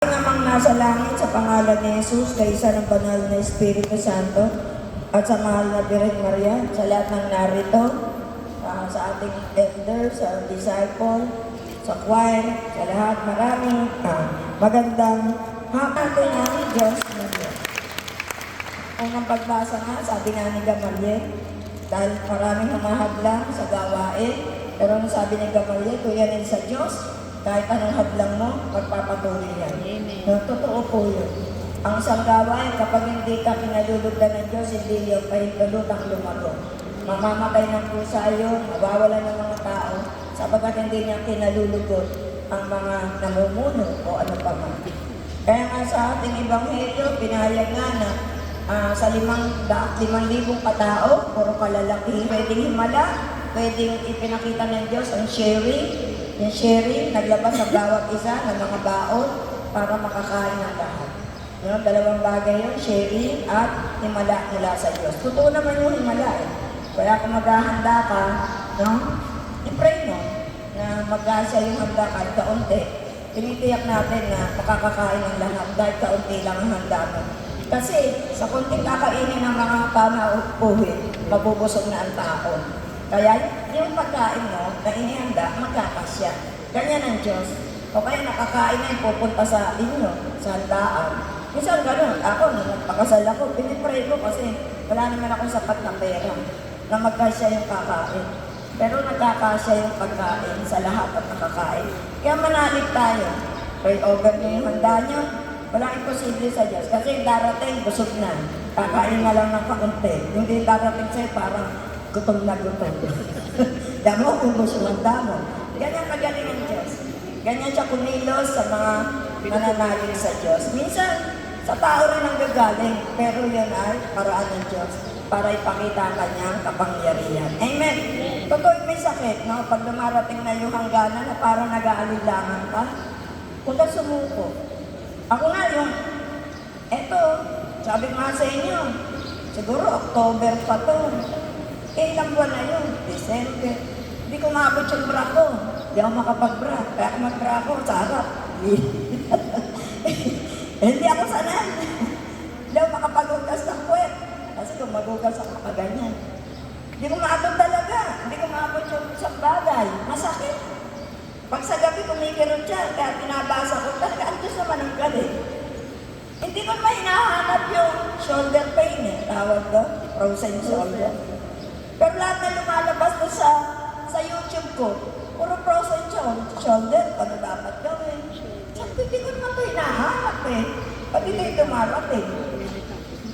Namang nasa langit sa pangalan ni Jesus, sa isa ng banal na Espiritu Santo, at sa mahal na Birhen Maria, sa lahat ng narito, sa ating elder, sa disciple, sa choir, sa lahat, maraming magandang hapon ng Diyos Maria. Unang pagbasa nga, sabi nga ni Gamaliel, dahil maraming humahadlang sa gawain, pero ang sabi ni Gamaliel, tuyanin sa Diyos, kahit anong hadlang mo, magpapatuloy yan. No, totoo po yun. Ang isang gawain, kapag hindi ka pinalulugdan ng Diyos, hindi yung pahintulutang lumago. Mamamatay ng pusa yun, mawawala ng mga tao, sapagkat hindi niya kinalulugod ang mga namumuno o ano pa man. Kaya nga sa ating Ebanghelyo, pinahayag nga na sa 5,000 katao, puro kalalaki, pwedeng himala, pwedeng ipinakita ng Diyos ang sharing. Yung sharing, naglabas ang bawat isa ng mga baon para makakain ng lahat. Yung dalawang bagay yun, sharing at himala mula sa Diyos. Totoo naman yung himala eh. Kaya kung maghahanda ka, no? I-pray mo na mag-asya yung handa kahit kaunti. Tinitiyak natin na makakakain ng lahat dahil kaunti lang ang handa mo. Kasi sa kunting kakainin ng mga panaupuhin, mabubusog na ang tao. Kaya yung pagkain mo na inihanda, magkakasya. Ganyan ang Diyos. O kaya nakakain na yung pupunta sa inyo, sa handaan. Minsan gano'n, ako, nung nagpakasal ako, pinipray ko kasi wala naman akong sapat na pera na magkasya yung kakain. Pero nagkakasya yung pagkain sa lahat at nakakain. Kaya manalig tayo. Pray over niyo yung handa niyo. Wala imposible sa Diyos. Kasi darating, busog na. Kakain nga lang ng kaunti. Hindi darating sa'yo parang gutom na gutom. Damo, ubos yung handa mo. Ganyan magaling ang Diyos. Ganyan siya kumilos sa mga mananalig sa Diyos. Minsan, sa tao rin ang gagaling. Pero yun ay paraan ng Diyos para ipakita ang kanyang kapangyarihan. Amen. Totoo may sakit, no? Pag dumarating na yung hangganan na parang nag-aalilangan ka, huwag ka sumuko. Ako nga yung, eto, sabi nga sa inyo, siguro October pa to. Ilang buwan na yun, December. Hindi ko maabot yung bra ko. Hindi ako makapag-bra. Kaya kung mag-bra ako, sa harap. Hindi ako sanay. Hindi ako makapag-ugas ng puwet. Kasi kung mag-ugas ako pa ganyan. Hindi ko maabot talaga. Hindi ko maabot yung isang bagay. Masakit. Pag sa gabi kumikirot siya, kaya pinabasa ko, talaga ang Diyos naman ang galing. Hindi ko naman hinahanap yung shoulder pain eh. Tawag doon, frozen shoulder. Pero lahat na lumalabas na sa YouTube ko, puro frozen shoulder, paano dapat gawin? Sabi, hindi ko naman ito hinahanap eh. Pati ito dumarating.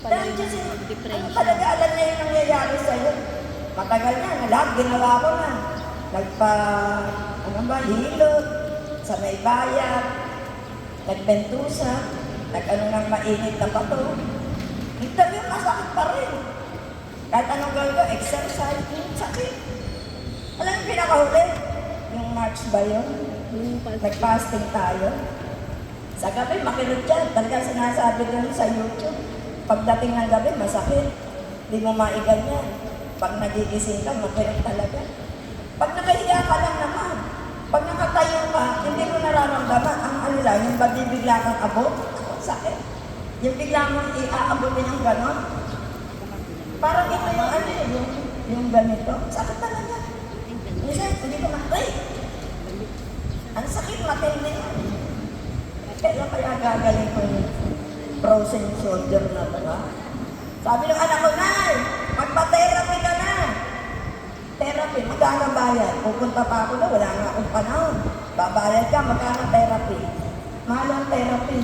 Dahil Diyos, ano talaga alam niya yung nangyayari sa'yo? Matagal na, lahat ginawa ko na. Hilot, sa may bayan, nagbentusa, nag-ano ng mainit na bato. Nagtabi yung masakit pa rin. Kahit anong gawin ko, exercise, sakit. Alam yung pinakahuli? Yung March ba yun? Nag-fasting tayo. Sa gabi, makirot yan. Talaga sinasabi doon sa YouTube. Pagdating ng gabi, masakit. Hindi mo maiganyan. Pag nagigising ka, makirot talaga. Pag nakahiya ka lang naman, pag nakatayo ka, hindi mo nararamdaman ang ano lang, yung babibigla kang abot, sakit. Yung bigla mong iaabotin yung gano'n. Parang ito yung ano, yung ganito, sakit talaga. Minsan, hindi ko makatay. Ang sakit, matindi. Kaya gagaling ko yung frozen shoulder na ba? Sabi ng anak ko, Nay, magpa-therapy ka na. Therapy, magkano bayad? Pupunta pa ako na, wala nga akong panahon. Babayad ka, magkano therapy? Mahal ang therapy.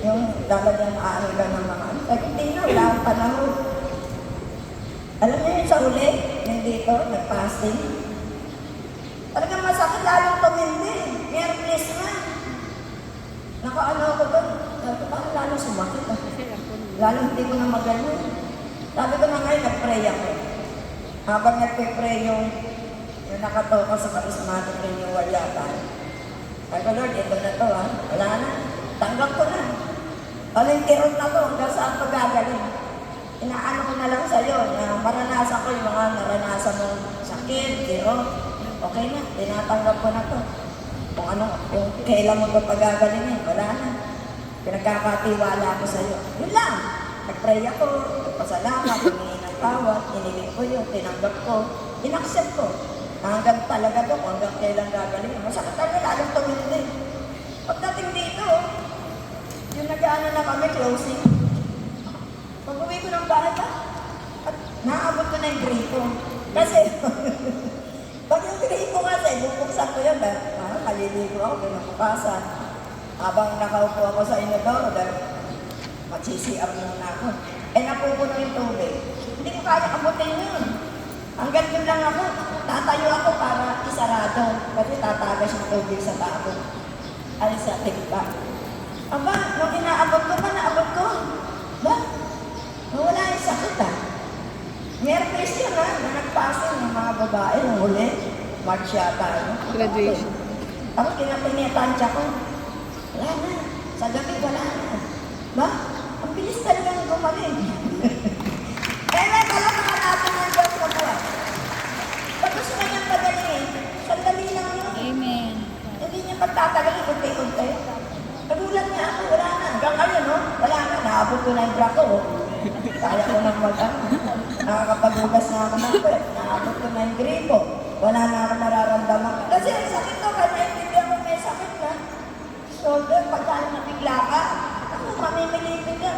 Yung lalagyan ka ng mga ano. Sabi, hindi na, wala akong panahon. Alam niyo yung sa uli, yung dito, nag-fasting. Talagang masakit, lalong tumindi. Merklis na. Naka-ano ako doon. Sabi ko, parang lalong sumakit. Lalong hindi ko na magano. Sabi ko na ngayon, nag-pray ako. Habang nagpe-pray yung nakatoka sa charismatic renewal yata. Sabi ko, Lord, ito na to ha. Wala na. Tanggap ko na. Aling kirot na to hanggang saan pagagaling. Inaano ko na lang sa'yo na maranasan ko yung mga naranasan mong sakit, kirot. Okay na, tinatanggap ko na to. Kung kailan mo ito pagagalingin, wala na. Pinagkakatiwala ko sa iyo. Yun lang. Nag-pray ako, nagpasalamat, humingi ng tawad, iniling ko yun, tinanggap ko, inaccept ko. Hanggang talaga to, hanggang kailan gagaling. Masakit talaga, lalong tumindi. Pagdating dito, yung nag-ano na kami, closing. Pag-uwi ko ng bahay ba? At naabot ko na yung gripo. Kasi, pag yung gripo kasi, bubuksan ko yun, maliligo ako, pinabukasan. Habang nakaupo ako sa inodoro, dahil magsisiap muna ako. Napupuno yung tubig. Hindi ko kaya abutin yun. Hanggang yun lang ako, tatayo ako para isarado. Kasi tatagas yung tubig sa tabo. Ay sa tigba. Aba, nung inaabot ko pa, naabot ko. Ba? Nawala yung sakit Merkulis yun na nagpasok ng mga babae ng huli. March yata. Graduation. Tapos kinapinitansya ko. Wala na. Sa gabi, wala na. Ba? Ang bilis talagang gumaling. Talaga natin ang Diyos sa buhay. Pag gusto na niyang pagalingin, sandali lang yun. Amen. Hindi niya pagtatagalin, unti-unti. Nagulat niya ako, wala na. Hanggang ngayon, no? Wala na. Naabot ko na yung bra ko. Kaya ko nang nakakapaghugas na ako ng pwet. Naabot ko na yung gripo. Wala na ako nararamdaman. Kasi ang sakit ko, kaya naintindihan ko may sakit na. Shoulder, pagka nabigla ka, ako mamimilipid ka.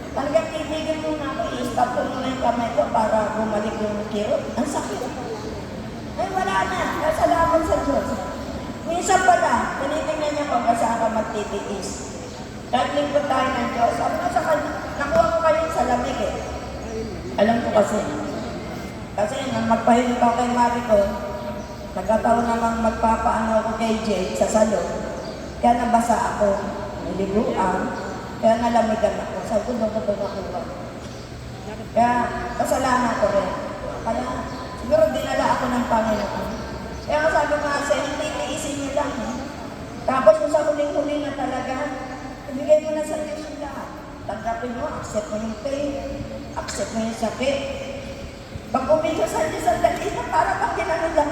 Talagang titigil muna ako, i-stop ko muna yung kamay ko para bumalik yung kirot. Ang sakit. Ay, wala na. Salamat sa Diyos. Minsan pala, tinitingnan niya kung saan ka magtitiis. Naglingkod tayo ng Diyos. Sabi ko sa kanya, nakuha ko kayo sa lamig Alam ko kasi. Kasi nang magpahinto ako kay Marico, nagkataon namang magpapaano ako kay Jay sa salon. Kaya nabasa ako. Niliguan. Kaya nalamigan ako. Sabi ko, doon ko ito nakuha. Kaya kasalanan ko rin. Kaya siguro dinala ako ng Panginoon. Kaya sabi ko nga sa hindi tiisin niyo lang. Tapos kung sa huling-huli na talaga, ibigay mo na sa Diyos yung lahat. Tanggapin mo, accept mo yung pain, accept mo yung sakit. Pag umigay sa Diyos ang dali na para pag ginano lang,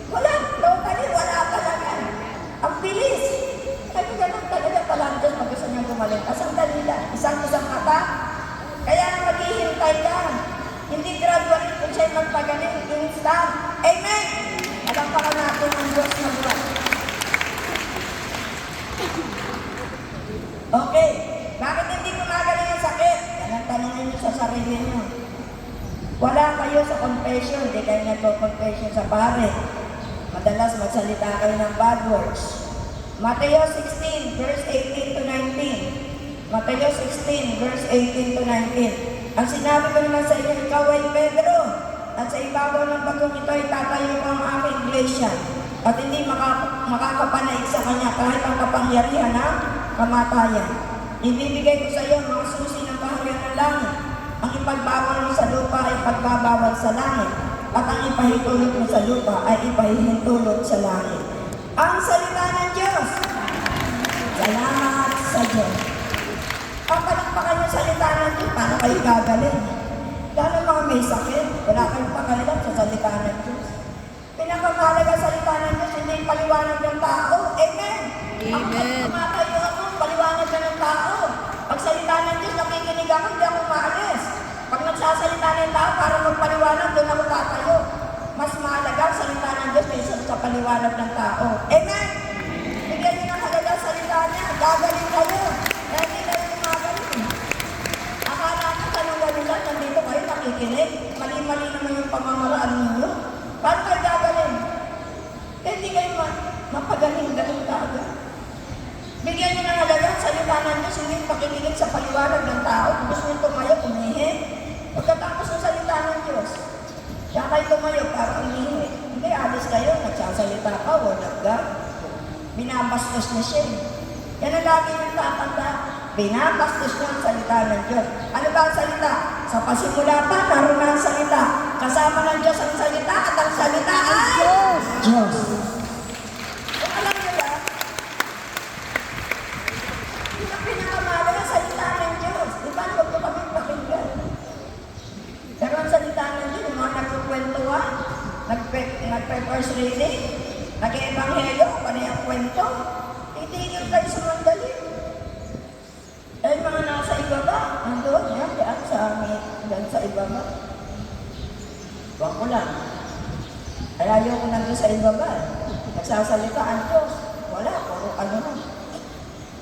wala, totally, wala talaga. Ang bilis. Kaya ganun talaga pala ang Diyos pag gusto niyang gumaling. Asang dali lang, isang mata. Kaya maghihintay ka. Hindi gradual kung siya'y magpagaling, instant. Amen! Alam pa ka natin ang Diyos na buwan. Okay, bakit hindi gumagaling ang sakit? Yan ang tanongin niyo sa sarili niyo. Wala kayo sa confession, hindi kayo nagpo-confession sa pare. Madalas magsalita kayo ng bad words. Mateo 16, verse 18 to 19. Mateo 16, verse 18 to 19. Ang sinabi ko naman sa inyo, ikaw ay Pedro, at sa ibabaw ng bagong ito ay tatayo ko ang aking iglesia, at hindi makakapanaig sa kanya kahit ang kapangyarihan ng kamatayan. Ibibigay ko sa iyo mga susi ng kaharian ng langit. Ang ipagbawal mo sa lupa ay pagbabawal sa langit, at ang ipahintulot mo sa lupa ay ipahintulot sa langit. Ang salita ng Diyos. Salamat sa Diyos. Papalakpakan yung salita ng Diyos, paano kayo gagaling? Lalo mga may sakit, wala kayong pakailan sa salita ng Diyos. Pinakamahalaga salita ng Diyos, hindi yung paliwanag ng tao. Amen! Amen. Matayo ako, paliwanag ka ng tao. Pag salita ng Diyos, nakikinig ako, hindi ako maalis. Pag nagsasalita ng tao, para magpaliwanag, doon ako tatayo. Mas mahalaga ang salita ng Diyos kaysa sa paliwanag ng tao. Amen! Bigyan niyo ng halaga ang salita niya, gagaling kayo. Kaya hindi kayo gumagaling. Akala na tanong lang, nandito kayo nakikinig. Mali-mali naman yung pamamaraan ninyo. Paano kayo gagaling? Kaya hindi kayo mapagaling-galing ka agad. Bigyan niyo ng halaga ang salita ng Diyos, hindi pakikinig sa paliwanag ng tao. Kung gusto niyo tumayo, umihi. Pagkatapos ng salita ng Diyos, siya kayo tumayo para umihi. Hindi, alis kayo, nagsasalita ka, wala ka. Binabastos na siya. Yan ang lagi yung tatanda. Binabastos niya ang salita ng Diyos. Ano ba ang salita? Sa pasimula pa, naroon na ang salita. Kasama ng Diyos ang salita at ang salita ay Diyos. Diyos. Kung alam niyo ba, yung pinakamahalaga ang salita ng Diyos. Di ba, huwag ko kami pakinggan. Pero ang salita ng Diyos, yung mga nagkukwentuhan, nagpe-first reading, nag-ebanghelyo, panayang kwento, titigil kayo sumandali. Eh, mga nasa ibaba, nandun, yan, yan, yan sa ibaba. Huwag ko lang. Ay, ayaw ko nandun sa ibaba. Nagsasalita ang Diyos. Wala, puro ano na.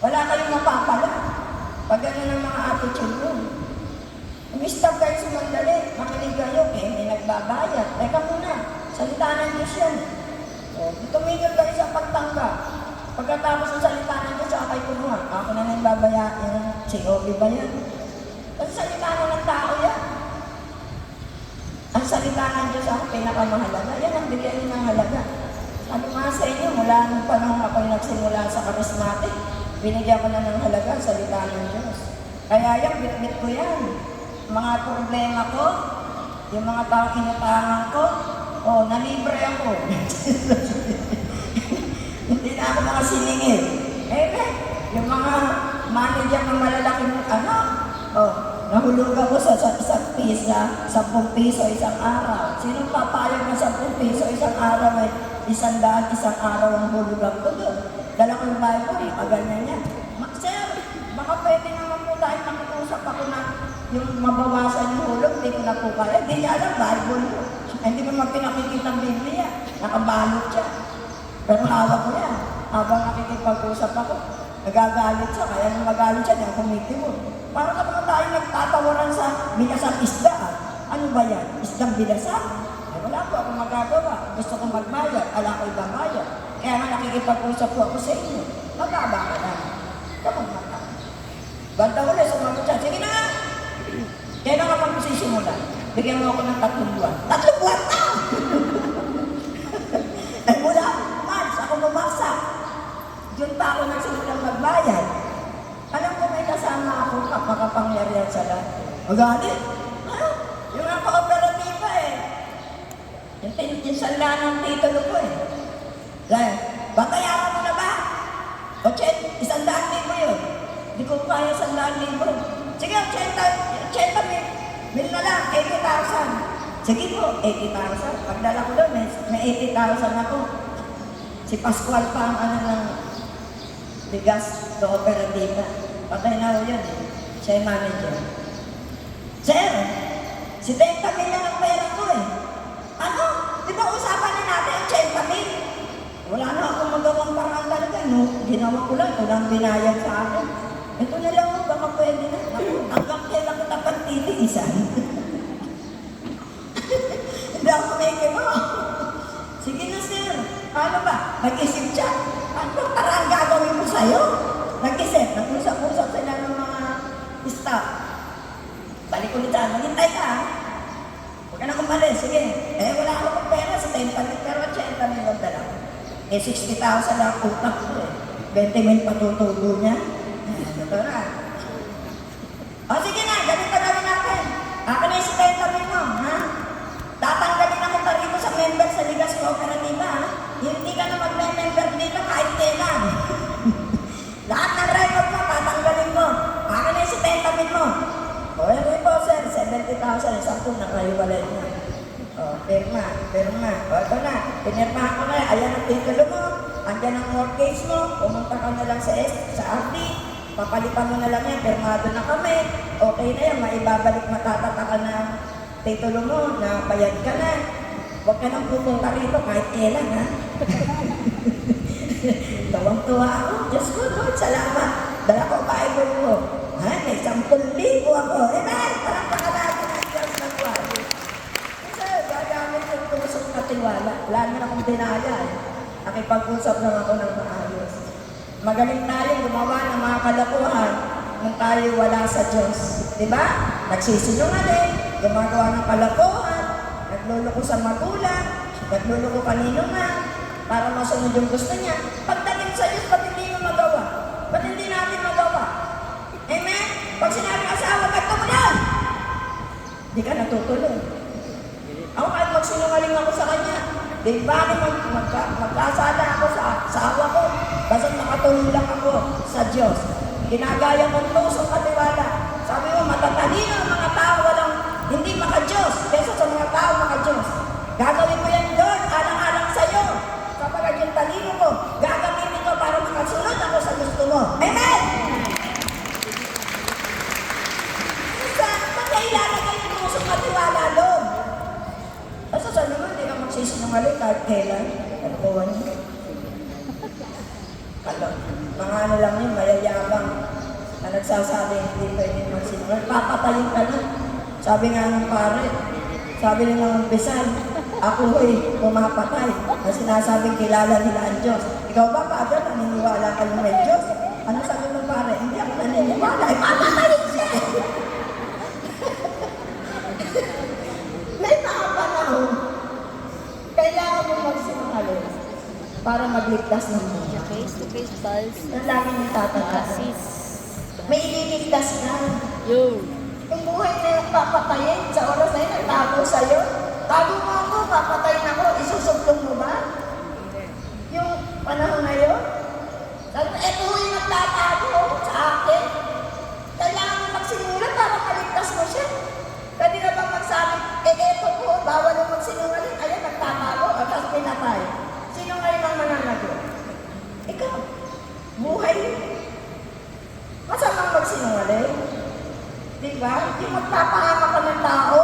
Wala kayong mapapala. Pag gano'n ang mga attitude mo. Umistag kayo sumandali, makinig kayo, eh, may nagbabayad. Teka muna, salita ng Diyos yan. O, tumigil kayo sa pagtangga. Pagkatapos ng salita ng Diyos, saka kayo kumuha. Ako na nang babayain, si Obi ba yan? Kasi salita na ng tao yan. Ang salita ng Diyos ang pinakamahalaga. Yan ang bigyan niyo ng halaga. Sabi nga sa inyo, mula nung panahon ako'y nagsimula sa charismatic, binigyan ko na ng halaga ang salita ng Diyos. Kaya yan, bit-bit ko yan. Mga problema ko, yung mga taong inutangan ko, nalibre ako. Hindi na ako mga siningil. Yung mga manager ng malalaking nahulog ako sa isang pisa, 10 piso isang araw. Sinong papayag na 10 piso isang araw ay 100 isang araw ang hulugan ko doon? Dala ko yung Bible, ganyan niya. Sir, baka pwede naman po tayo nakikusap ako na yung mabawasan yung hulog, hindi ko na po kaya. Hindi niya alam, Bible mo. Hindi mo magpinakikita ang Biblia. Nakabalot siya. Pero hawak ko yan. Habang nakikipag-usap ako, nagagalit siya. Kaya nung magalit siya, diyan kumitibod. Parang naman tayo nagtatawaran sa bilasang isda. Ano ba yan? Isdang bilasan? Wala po akong magagawa. Gusto kong magbayad. Ala ko'y babayad. Kaya nga nakikipag-usap po ako sa inyo. Magaba ka na. Kapag mata. Banda ulit, sumagot siya. Sige na nga. Kaya na nga magsisimula. Bigyan mo ako ng 3 buwan. 3 buwan na! Ay mula, March, ako bumagsak. Diyan pa ako nagsimulang magbayad. Alam ko may kasama ako makapangyarihan sa lahat. Magalit? Ano? Yung ako operatiba eh. Yung sala ng titulo ko eh. Dahil, bakayaran mo na ba? 100,000 yun. Hindi ko kaya 100,000. Sige, 80 mil na lang, 80,000. Sige po, 80,000. Pagdala ko doon, may 80,000 ako. Si Pascual pa ang ng bigas do operativa. Patay na ho yun eh. Siya yung manager. Sir, si 30 mil lang ang pera ko eh. Ano? Di ba usapan na natin 80 mil? Wala na akong magawang parang talaga, no? Ginawa ko lang, walang binayad sa akin. Ito na lang mo, baka pwede na. Hanggang kailan kita pagtitiisan. Hindi ako kumikimo. Sige na, sir. Paano ba? Nag-isip siya. Ano parang gagawin mo sa'yo? Nag-isip. Nag-usap-usap sila ng mga staff. Balik ulit sa ano. Hintay ka, ha? Huwag ka na kumalis. Sige. Wala akong pera sa 10 palit. Pero 80 mil ang dala. 60,000 lang utang ko eh. 20 mil patutubo niya. Ito na. Sige na. Ganito gawin natin. Akin na yung 70 mil mo, ha? Tatanggalin ako pa rito sa member sa Ligas Cooperativa, ha? Hindi ka na mag-member dito kahit kailan. Lahat ng record mo, tatanggalin mo. Akin na yung 70 mil mo. Ito po, sir. 70,000. Isang po nakaiwalay na. Pirma. Ito na. Pinirma ko na. Ayan ang titulo mo. Andyan ang mortgage mo. Pumunta ka na lang sa RD. Papalipan mo na lang yan. Pirmado na kami. Okay na yan. Maibabalik matataka na titulo mo na bayad ka na. Huwag ka nang pupunta rito kahit kailan, ha? Tawang-tuwa ako. Diyos ko, Lord, salamat. Dala ko Bible ko. Ha? May 10,000 ako. Amen! Parang pakalagi ng Diyos ng wali. Kasi gagamit yung tusok na tiwala. Wala na akong dinaya, eh. Nakipag-usap lang ako ng maayos. Magaling tayo gumawa ng mga kalokohan kung tayo wala sa Diyos. Diba? Nagsisinungaling, gumagawa ng kalokohan, nagluloko sa magulang, nagluloko kanino nga, para masunod yung gusto niya. Pagdating sa Diyos, ba't hindi mo magawa? Ba't hindi natin magawa? Amen? Pag sinabi ng asawa, ganito mo yan! Hindi ka natutuloy. Ako kahit magsinungaling ako sa kanya, di ba magkasala ako sa asawa ko, basta nakatulong lang ako sa Diyos. Ginagaya kong tusong katiwala. Sabi mo, matatalino ang mga tao walang hindi maka-Diyos, kesa sa mga tao maka-Diyos. Gagawin ko yan doon, alang-alang sa'yo. Kapag yung talino ko, gagamitin ko para makasunod ako sa gusto kailan. Kalokohan niyo. Mga ano lang yun, mayayabang na nagsasabi hindi pwede magsinungaling. Papatayin ka na. Sabi nga ng pare, sabi nila ng Bisal, ako pumapatay. Na sinasabing kilala nila ang Diyos. Ikaw ba, Father, naniniwala kayo may Diyos? Ano sabi ng pare? Hindi ako naniniwala. Papatayin siya! May mga panahon. Kailangan mo magsinungaling para magligtas ng buhay. Face-to-face calls. Ang lagi niyong tatandaan. Sis. May ililigtas ka. Yo. Yung buhay na yung papatayin, sa oras na yun, nagtago sa'yo. Tago mo ako, papatayin ako, isusuplong mo ba? Yung panahon na yun? Sabi mo, eto yung nagtatago sa akin. Kailangan mo magsinulat para maligtas mo siya. Pwede na bang magsabi, eto po, bawal mo magsinungaling. Ayan, nagtatago, at tapos pinatay. Sino ngayon ang mananagot? Ikaw. Buhay. Masamang magsinungaling. Diba? Yung magpapahama ka ng tao,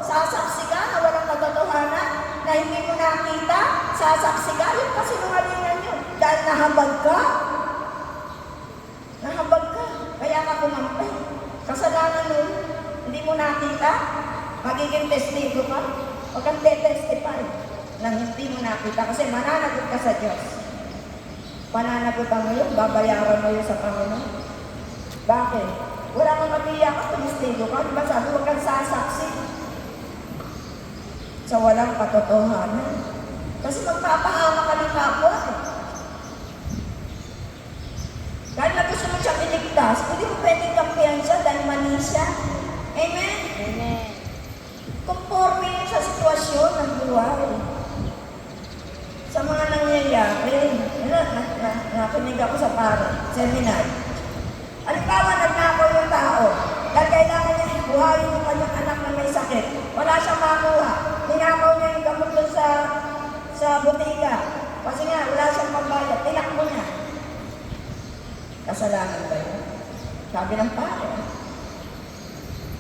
sasaksi ka na walang katotohanan, na hindi mo nakita, sasaksi ka, yung kasinungalingan yun. Dahil nahabag ka. Nahabag ka. Kaya ka kumampi. Kasalanan nun, hindi mo nakita, magiging testigo ka, huwag kang testify na hindi mo nakita kasi mananagot ka sa Diyos. Pananagutan mo yun, babayaran mo yun sa Panginoon. Bakit? Wala kang matiyak at testigo ka. Diba sabi, huwag kang sasaksi sa walang katotohanan. Kasi magpapahama ka ng kapwa. Dahil na gusto mo siyang iligtas, hindi mo pwedeng kampihan siya dahil mali siya. Amen? Amen. Conforme yun sa sitwasyon ng buhay. Sa mga nangyayari, nakinig ako sa seminar. Halimbawa, nagnakaw yung tao. Dahil kailangan niya buhayin yung kanyang anak na may sakit. Wala siyang makuha. Ninakaw niya yung gamot doon sa butika. Kasi nga, wala siyang pambayad. Tinakbo niya. Kasalanan ba yun? Sabi ng pare.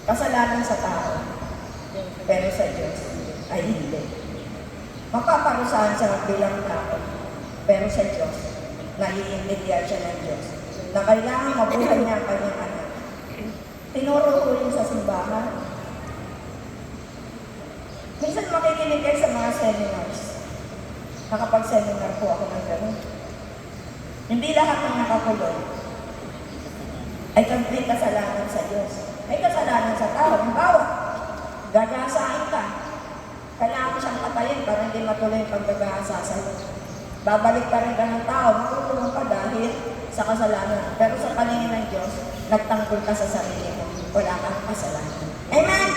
Kasalanan sa tao. Pero sa Diyos ay hindi. Mapaparusahan siya bilang tao. Pero sa Diyos, naiintindihan siya ng Diyos na kailangan mabuhay niya ang kanyang anak. Tinuro ko yun sa simbahan. Minsan makikinig kayo sa mga seminars. Nakapag-seminar po ako ng gano'n. Hindi lahat ng nakakulong ay complete kasalanan sa Diyos. May kasalanan sa tao. Halimbawa, gagasain ka. Kailangan siyang patayin para hindi matuloy yung paggagasa sa iyo. Babalik pa rin ka ng tao, matutulong ka dahil sa kasalanan. Pero sa paningin ng Diyos, nagtanggol ka sa sarili mo. Wala kang kasalanan. Amen?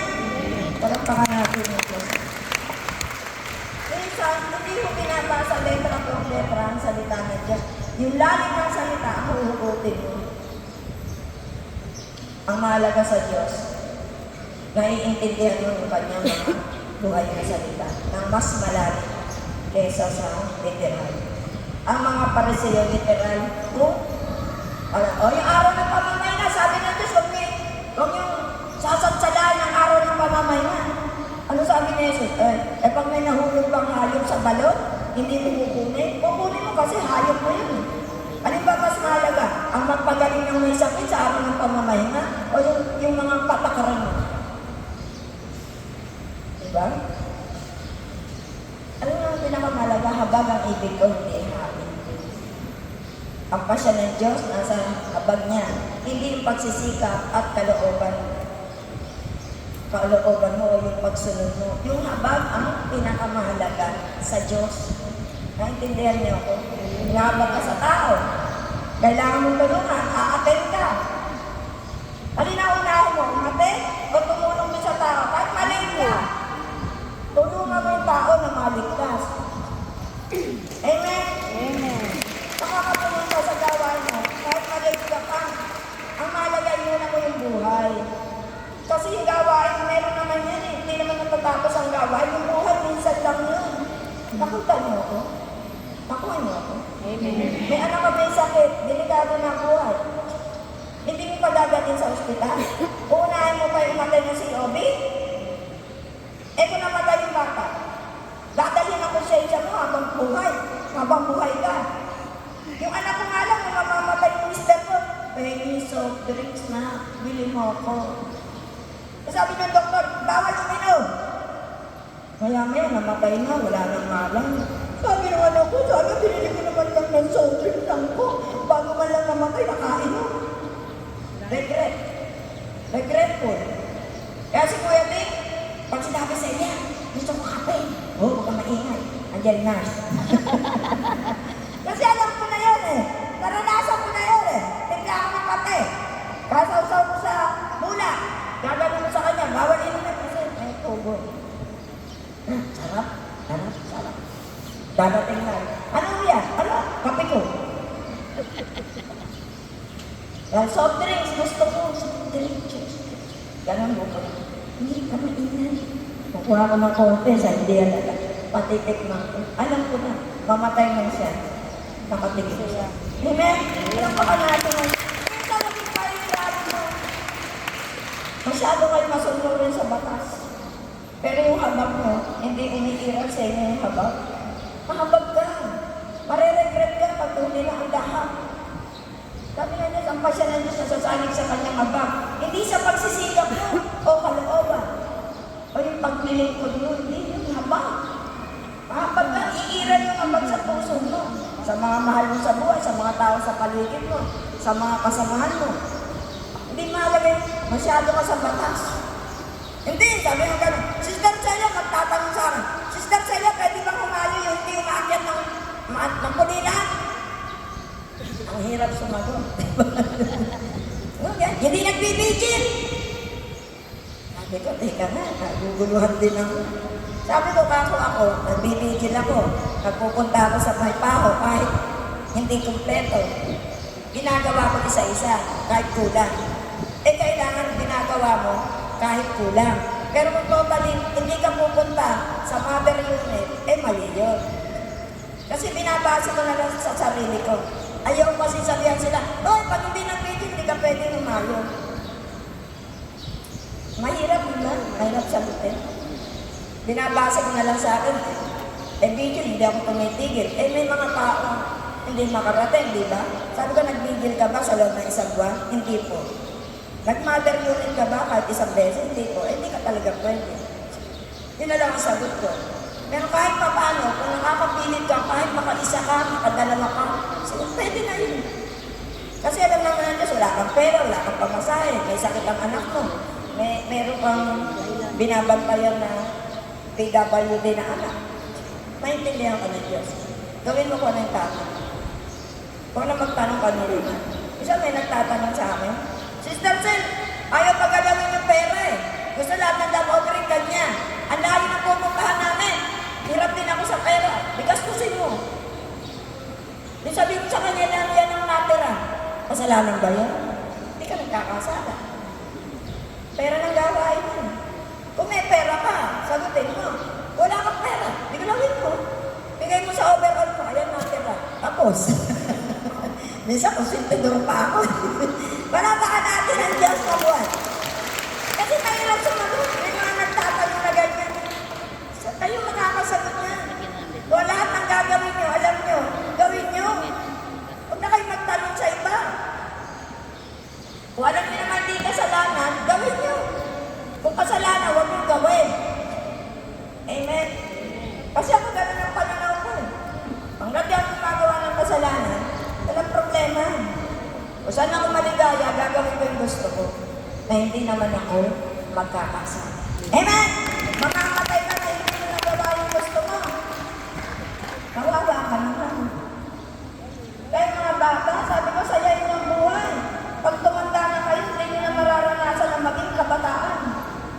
Palagpakan natin yung Diyos. Minsan, hindi ko pinabasa letra por letra ang salita ng Diyos. Yung lalim ng salita, ang huhugutin mo. Ang mahalaga sa Diyos, naiintindihan mo yung kanyang mga buhay na salita ng mas malalim kesa sa literal. Ang mga pariseo literal, yung araw ng pamamay na, sabi ng Diyos, huwag yung sasagsalaan ng araw ng pamamay na. Ano sabi ni Jesus? Pag may nahulog bang hayop sa balon, hindi mo kukunin. Kukunin mo kasi hayop mo yun. Alin ba mas mahalaga? Ang magpagaling ng may sakit sa araw ng pamamay na o yung mga patakaran mo? Diba? Ano ang pinakamahalaga? Habag ang ibig ko, hindi habig. Ang pasya ng Diyos nasa habag niya. Hindi yung pagsisikap at kalooban mo o yung pagsunod mo. Yung habag ang pinakamahalaga sa Diyos. Naintindihan niyo ako? Hinabag ka sa tao. Kailangan mong tulungan, aaten ka. Alina-unahin mo, umaten o tumulong mo sa tao. Kahit mali ka. Tulungan mo yung tao na maligtas. Amen? Amen. Makakatulong ka sa gawain mo. Kahit maliit ka pa. Ang mahalaga yun mo yung buhay. Kasi yung gawain, meron naman yan eh. Hindi naman natatapos ang gawain. Yung buhay, minsan lang yun. Nakuta niyo ako? Nakuha niyo ako? Amen. May anak ka may sakit. Delikado na ang buhay. Hindi mo pa dadating sa ospital. Uunahin mo pa yung matay ng COB? Kung namatay yung bata, dadalhin ang konsensya mo habang buhay. Habang buhay ka. Yung anak ko nga lang, nung mamamatay yung mister ko, pengi soft drinks na, bili mo ako. Sabi ng doktor, bawal uminom. Maya-maya, namatay na, wala nang malang. Sabi ng anak ko, sana binili ko naman lang ng soft drink lang ko. Bago man lang namatay, nakainom. Regret. Regretful. Kaya si Kuya Vic, pag sinabi sa iya, gusto ko kape. Oh, huwag ka maingay. Andiyan na. Kasi alam ko na yun eh. Naranasan ko na yun eh. Tigla ako ng kape. Kasaw-saw ko sa mula. Gagano mo sa kanya, bawal inumin kasi may tubo. Sarap. Sarap. Sarap. Dadating na. Ano yan? Ano? Kape ko. Soft drinks. Gusto ko. Soft drinks. Ganon mo ko. Hindi ka mainan. Kukuha ko ng konti sa hindi alala. Patitik na ko. Alam ko na. Mamatay man siya. Nakatigil siya. Amen? Alam pa ka natin. Ito naging pahihirapan mo. Masyado kayo masunurin sa batas. Pero yung habag mo, hindi umiiral sa inyo yung habag. Mahabag ka. Mareregret ka pag huli na ang lahat. Sabi nga niya, ang pasya ng Diyos nasasanig sa kanyang habag. Hindi sa pagsisikap mo o kalooban. O yung paglilingkod mo, hindi yung habag. Mahabag ka, iiral yung habag sa puso mo. Sa mga mahal mo sa buhay, sa mga tao sa paligid mo, sa mga kasamahan mo. Hindi mahalaga yun. Masyado ka sa batas. Hindi, sabi nga gano'n. Sister Celia, magtatanong sa akin. Sister Celia, pwede bang humayo yung hindi umaakyat ng pulilan? Ang hirap sumagot. Hindi nagbibigil. Sabi ko, teka nga, naguguluhan din ako. Sabi ko, ako, nagbibigil ako. Nagpupunta ako sa may paho kahit hindi kumpleto. Ginagawa ko isa-isa, kahit kulang. Kailangan ginagawa mo kahit kulang. Pero kung totally, hindi ka pupunta sa mother unit, mali yun. Kasi binabasa ko na lang sa sarili ko. Ayaw kasi sabihan sila, oy, pag hindi nag-video, hindi ka pwede humayo. Mahirap naman, mahirap sagutin. Binabasa ko na lang sa akin, video, hindi ako tumitigil. May mga tao, hindi makarating, di ba? Sabi ko, nag-video ka ba sa loob ng isang buwan? Hindi po. Nag-mother unit ka ba kahit isang beses? Hindi po. Hindi ka talaga pwede. Yun na lang ang sagot ko. Pero kahit pa paano, kung nakakapilit ka, kahit makaisa ka, makadalawa ka, so, pwede na yun. Kasi alam naman ng Diyos, wala kang pera, wala kang pamasahe, may sakit ang anak mo, meron kang binabantayan na PWD na anak. Maintindihan ka ng Diyos. Gawin mo ko ng tanong. Kung na magtanong ka nyo rin. Isa may nagtatanong sa akin, Sister Sil, ayaw pagalawin yung pera eh. Gusto lahat ng love offering kanya. Ang layo na pupuntahan namin. Hirap din ako sa pera. Bikastusin mo. Di sabihin ko sa kanya lang yan ang natira. Kasalanan ba yan? Hindi ka nagkakasala. Pera ng gawain mo. Kung may pera ka, sagutin mo. Wala kang pera. Bigalawin mo. Bigay mo sa overall mo. Ayan natira. Tapos. Minsan kung sintidor pa ako. Palatakan natin ang Diyos na buwan. Kasi mahirap sumagot. May mga nagtatanong na ganyan. Kayo makakasagot niya. Kung lahat ng gagawin nyo, alam nyo, gawin nyo. Huwag na kayo magtanong sa iba. Kung alam nyo naman di kasalanan, gawin nyo. Kung kasalanan, huwag nyo gawin. Amen? Kasi ako gano'n ang pananaw ko. Ang gabi ang gumagawa ng kasalanan, walang problema. Kung saan ako maligaya, gagawin ko yung gusto ko. Na hindi naman ako magkakasala. Amen! Mamamatay ka na hindi mo nagawa yung gusto mo. Kawawa ka naman. Kaya mga bata, sabi ko, sayayin ang buhay. Pag tumanda na kayo, hindi nyo na mararanasan na maging kabataan.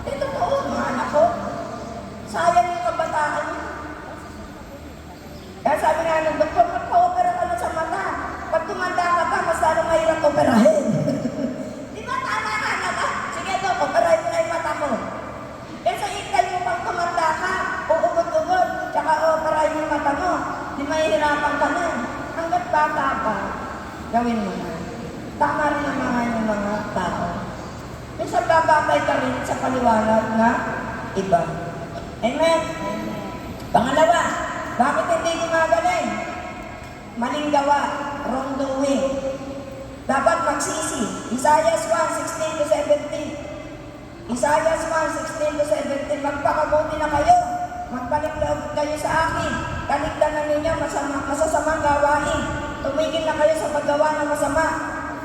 Totoo, mga anak ko. Sayang yung kabataan nyo. Kaya sabi nga ng doktor, magpa-opera ka na sa mata. Pag tumanda ka pa, mas lalo mahirap operahin. Di ba tama ka na ba? Sige to, operahin mo na yung mata mo. Kasi ikay mo pang tumanda ka, uugod-ugod, tsaka operahin yung mata mo. Di mahihirapan ka na. Hanggat bata ka, gawin mo na. Tama rin naman yung mga tao. Minsan bababay ka rin sa paliwanag na iba. Amen? Pangalawa, Bakit hindi gumagaling? Maling gawa, wrongdoing. Dapat magsisi. Isaiah 1:16 to 17. Isaiah 1:16 to 17. Magpakabuti na kayo. Magbalik loob kayo sa akin. Kaligtanan ninyo masasamang gawain. Tumigil na kayo sa paggawa ng masama.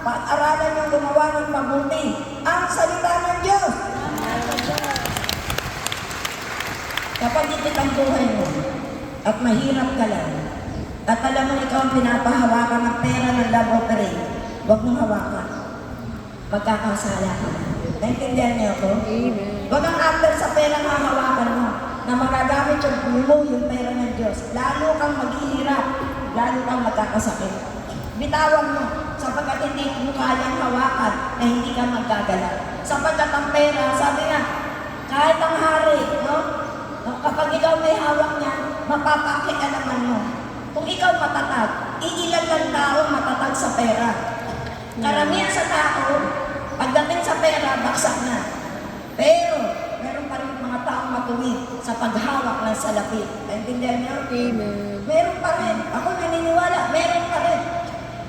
Pag-aralan yung gumawa ng mabuti. Ang salita ng Diyos. Kapag ipit ang buhay mo at mahirap ka lang, at alam mo ikaw ang pinapahawakan ng pera ng love offering, huwag mong hawakan. Magkakasala ka na. Naintindihan niyo ako? Amen. Huwag ang after sa pera ang hawakan mo na magagamit yung pera ng Diyos. Lalo kang maghihirap, lalo kang magkakasakit. Bitawan mo sapagkat hindi mo kayang hawakan na hindi ka magkagala. Sapagkat ang pera, sabi nga, kahit ang hari, no? Kapag ikaw may hawak niya, mapapakialaman mo. Kung ikaw matatag, iilan lang tao matatag sa pera. Karamihan sa tao, pagdating sa pera, baksak na. Pero, meron pa rin mga taong matuwid sa paghawak ng salapi. Naintindihan niyo? Amen. Meron pa rin. Ako naniniwala, meron pa rin.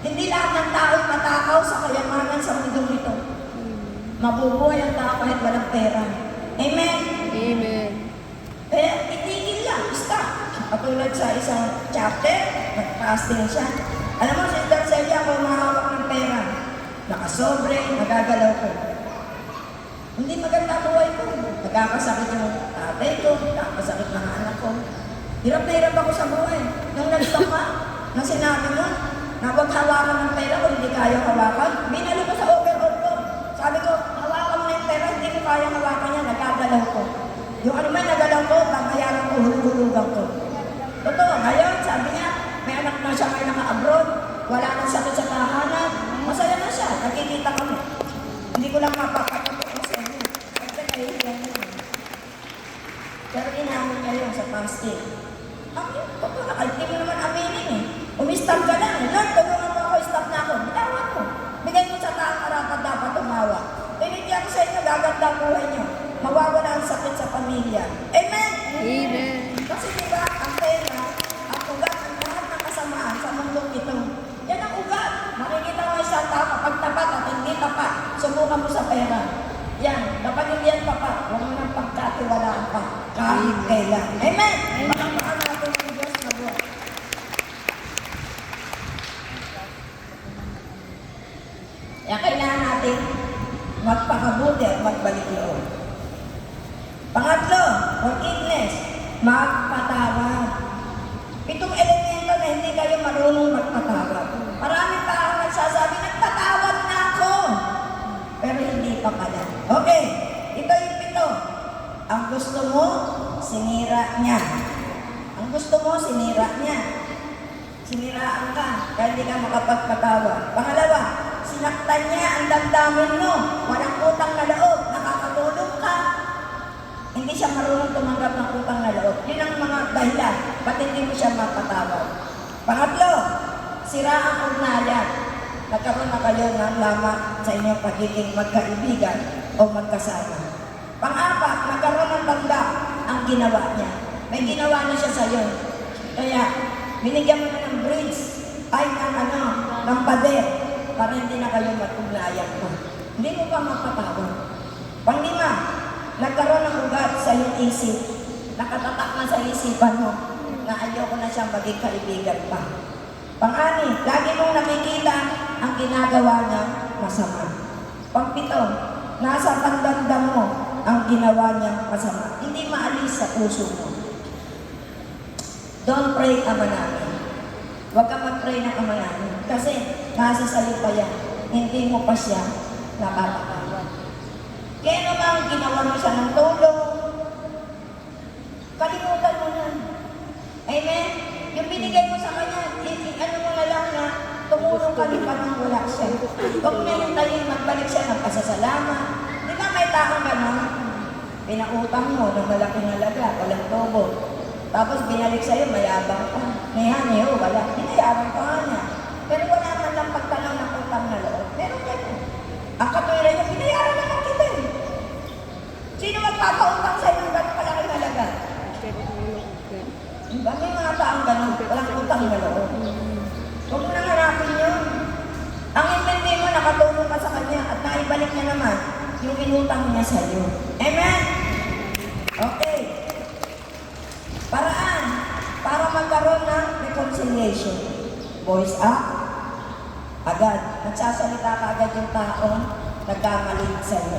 Hindi lahat ng tao matakaw sa kayamanan sa mundong ito. Mabubuhay ang tao kahit walang pera. Amen? Amen. Kaya itigil lang, stop. Katulad sa isang chapter, nag-fasting siya. Alam mo, Sister Celia, ako mahawak ng pera. Nakasobre, nagagalaw ko. Hindi maganda buhay ko. Nagkakasakit yung tatay ko, nagkakasakit ng anak ko. Hirap na hirap ako sa buhay. Nung nag-stop ka, na sinabi mo, na huwag hawakan ng pera kung hindi kaya hawakan, binalo ko sa overall ko. Sabi ko, hawakan mo na yung pera, hindi ko kaya hawakan yan, nagagalaw ko. Yung ano man nagalaw ko, babayaran ko, hulug-hulugan ko. Totoo, ngayon, sabi niya, may anak na siya, may naka-abroad, wala nang sakit sa tahanan, masaya na siya, nakikita kami. Hindi ko lang mapapatutok sa inyo. Kasi kayo yan yun. Pero inamin niya yun sa fasting. Amin, totoo na, hindi mo naman aminin eh. Umistop ka lang eh. Lord, tulungan mo ako, stop na ako. Bitawan mo. Bigay mo sa taong karapat dapat tumawa. Tinigyan ko sa inyo, gaganda ang buhay niyo. Mawawala ang sakit sa pamilya. Amen? Amen. Kasi diba, ang pera, ang ugat, ang lahat ng kasamaan sa mundong ito. Yan ang ugat. Makikita mo isang tao kapag tapat at hindi tapat. Subukan mo sa pera. Yan. Kapag hindi yan tapat, huwag mo nang pagkatiwalaan pa. Kahit kailan. Amen? Pakapaan natin ang Diyos na buhay. Kaya kailangan natin magpakabuti at magbalik loob. Pangatlo, forgiveness, magpatawad. Itong elemento na hindi kayo marunong magpatawad. Maraming tao nagsasabi, nagpatawad na ako. Pero hindi pa pala. Okay, ito yung pito. Ang gusto mo, sinira niya. Ang gusto mo, sinira niya. Siniraan ka, kaya hindi ka makapagpatawad. Pangalawa, sinaktan niya ang damdamin mo. Walang utang na loob, nakakatulong ka. Hindi siya marunong tumanggap ng utang na loob. Yun ang mga dahilan, ba't hindi mo siya mapatawad. Pangatlo, sira ang ugnayan. Nagkaroon na kayo ng lamat sa inyong pagiging magkaibigan o magkasama. Pang-apat, nagkaroon ng tanda ang ginawa niya. May ginawa na siya sa'yo. Kaya, binigyan mo na ng bridge, ay ng pader, para hindi na kayo mag-ugnayan mo. Hindi mo pa mapatawad. Pang-lima, nagkaroon ng ugat sa iyong isip. Nakatatak na sa isipan mo na ayoko na siyang maging kaibigan pa. Pang-ani, lagi mong nakikita ang ginagawa niya masama. Pang-pito, nasa pandamdam mo ang ginawa niya masama. Hindi maalis sa puso mo. Don't pray, Ama namin. Huwag ka mag-pray ng Ama namin. Kasi nasa sa'yo pa yan. Hindi mo pa siya nakakatawad. Kaya naman ginawa mo siya ng tulong, kalimutan mo na. Amen? Yung binigay mo sa kanya, ano mo na lang na tumulong ka rin pa nang wala siya. Huwag na yung tayo magbalik siya ng pasasalamat. Di ba may taong gano'n? Pinautang mo ng malaking halaga, walang tobo. Tapos binalik sa'yo, mayabang ka. Niyo, wala. Hinayaban pa nga niya. Pero wala man lang pagtanaw ng utang na loob. Meron gano'n. Ang katulad niya, pinayaran naman kita eh. Sino magpapautang sa'yo ng gano'ng kalaking halaga? Diba? May mga taong ganun, walang utang na loob. Huwag mo nang harapin yun. Ang intindi mo, nakatulong ka sa kanya at naibalik niya naman yung inutang niya sa iyo. Amen? Okay. Paraan para magkaroon ng reconciliation. Voice up. Agad. Nagsasalita ka agad yung taong nagkamali sa iyo.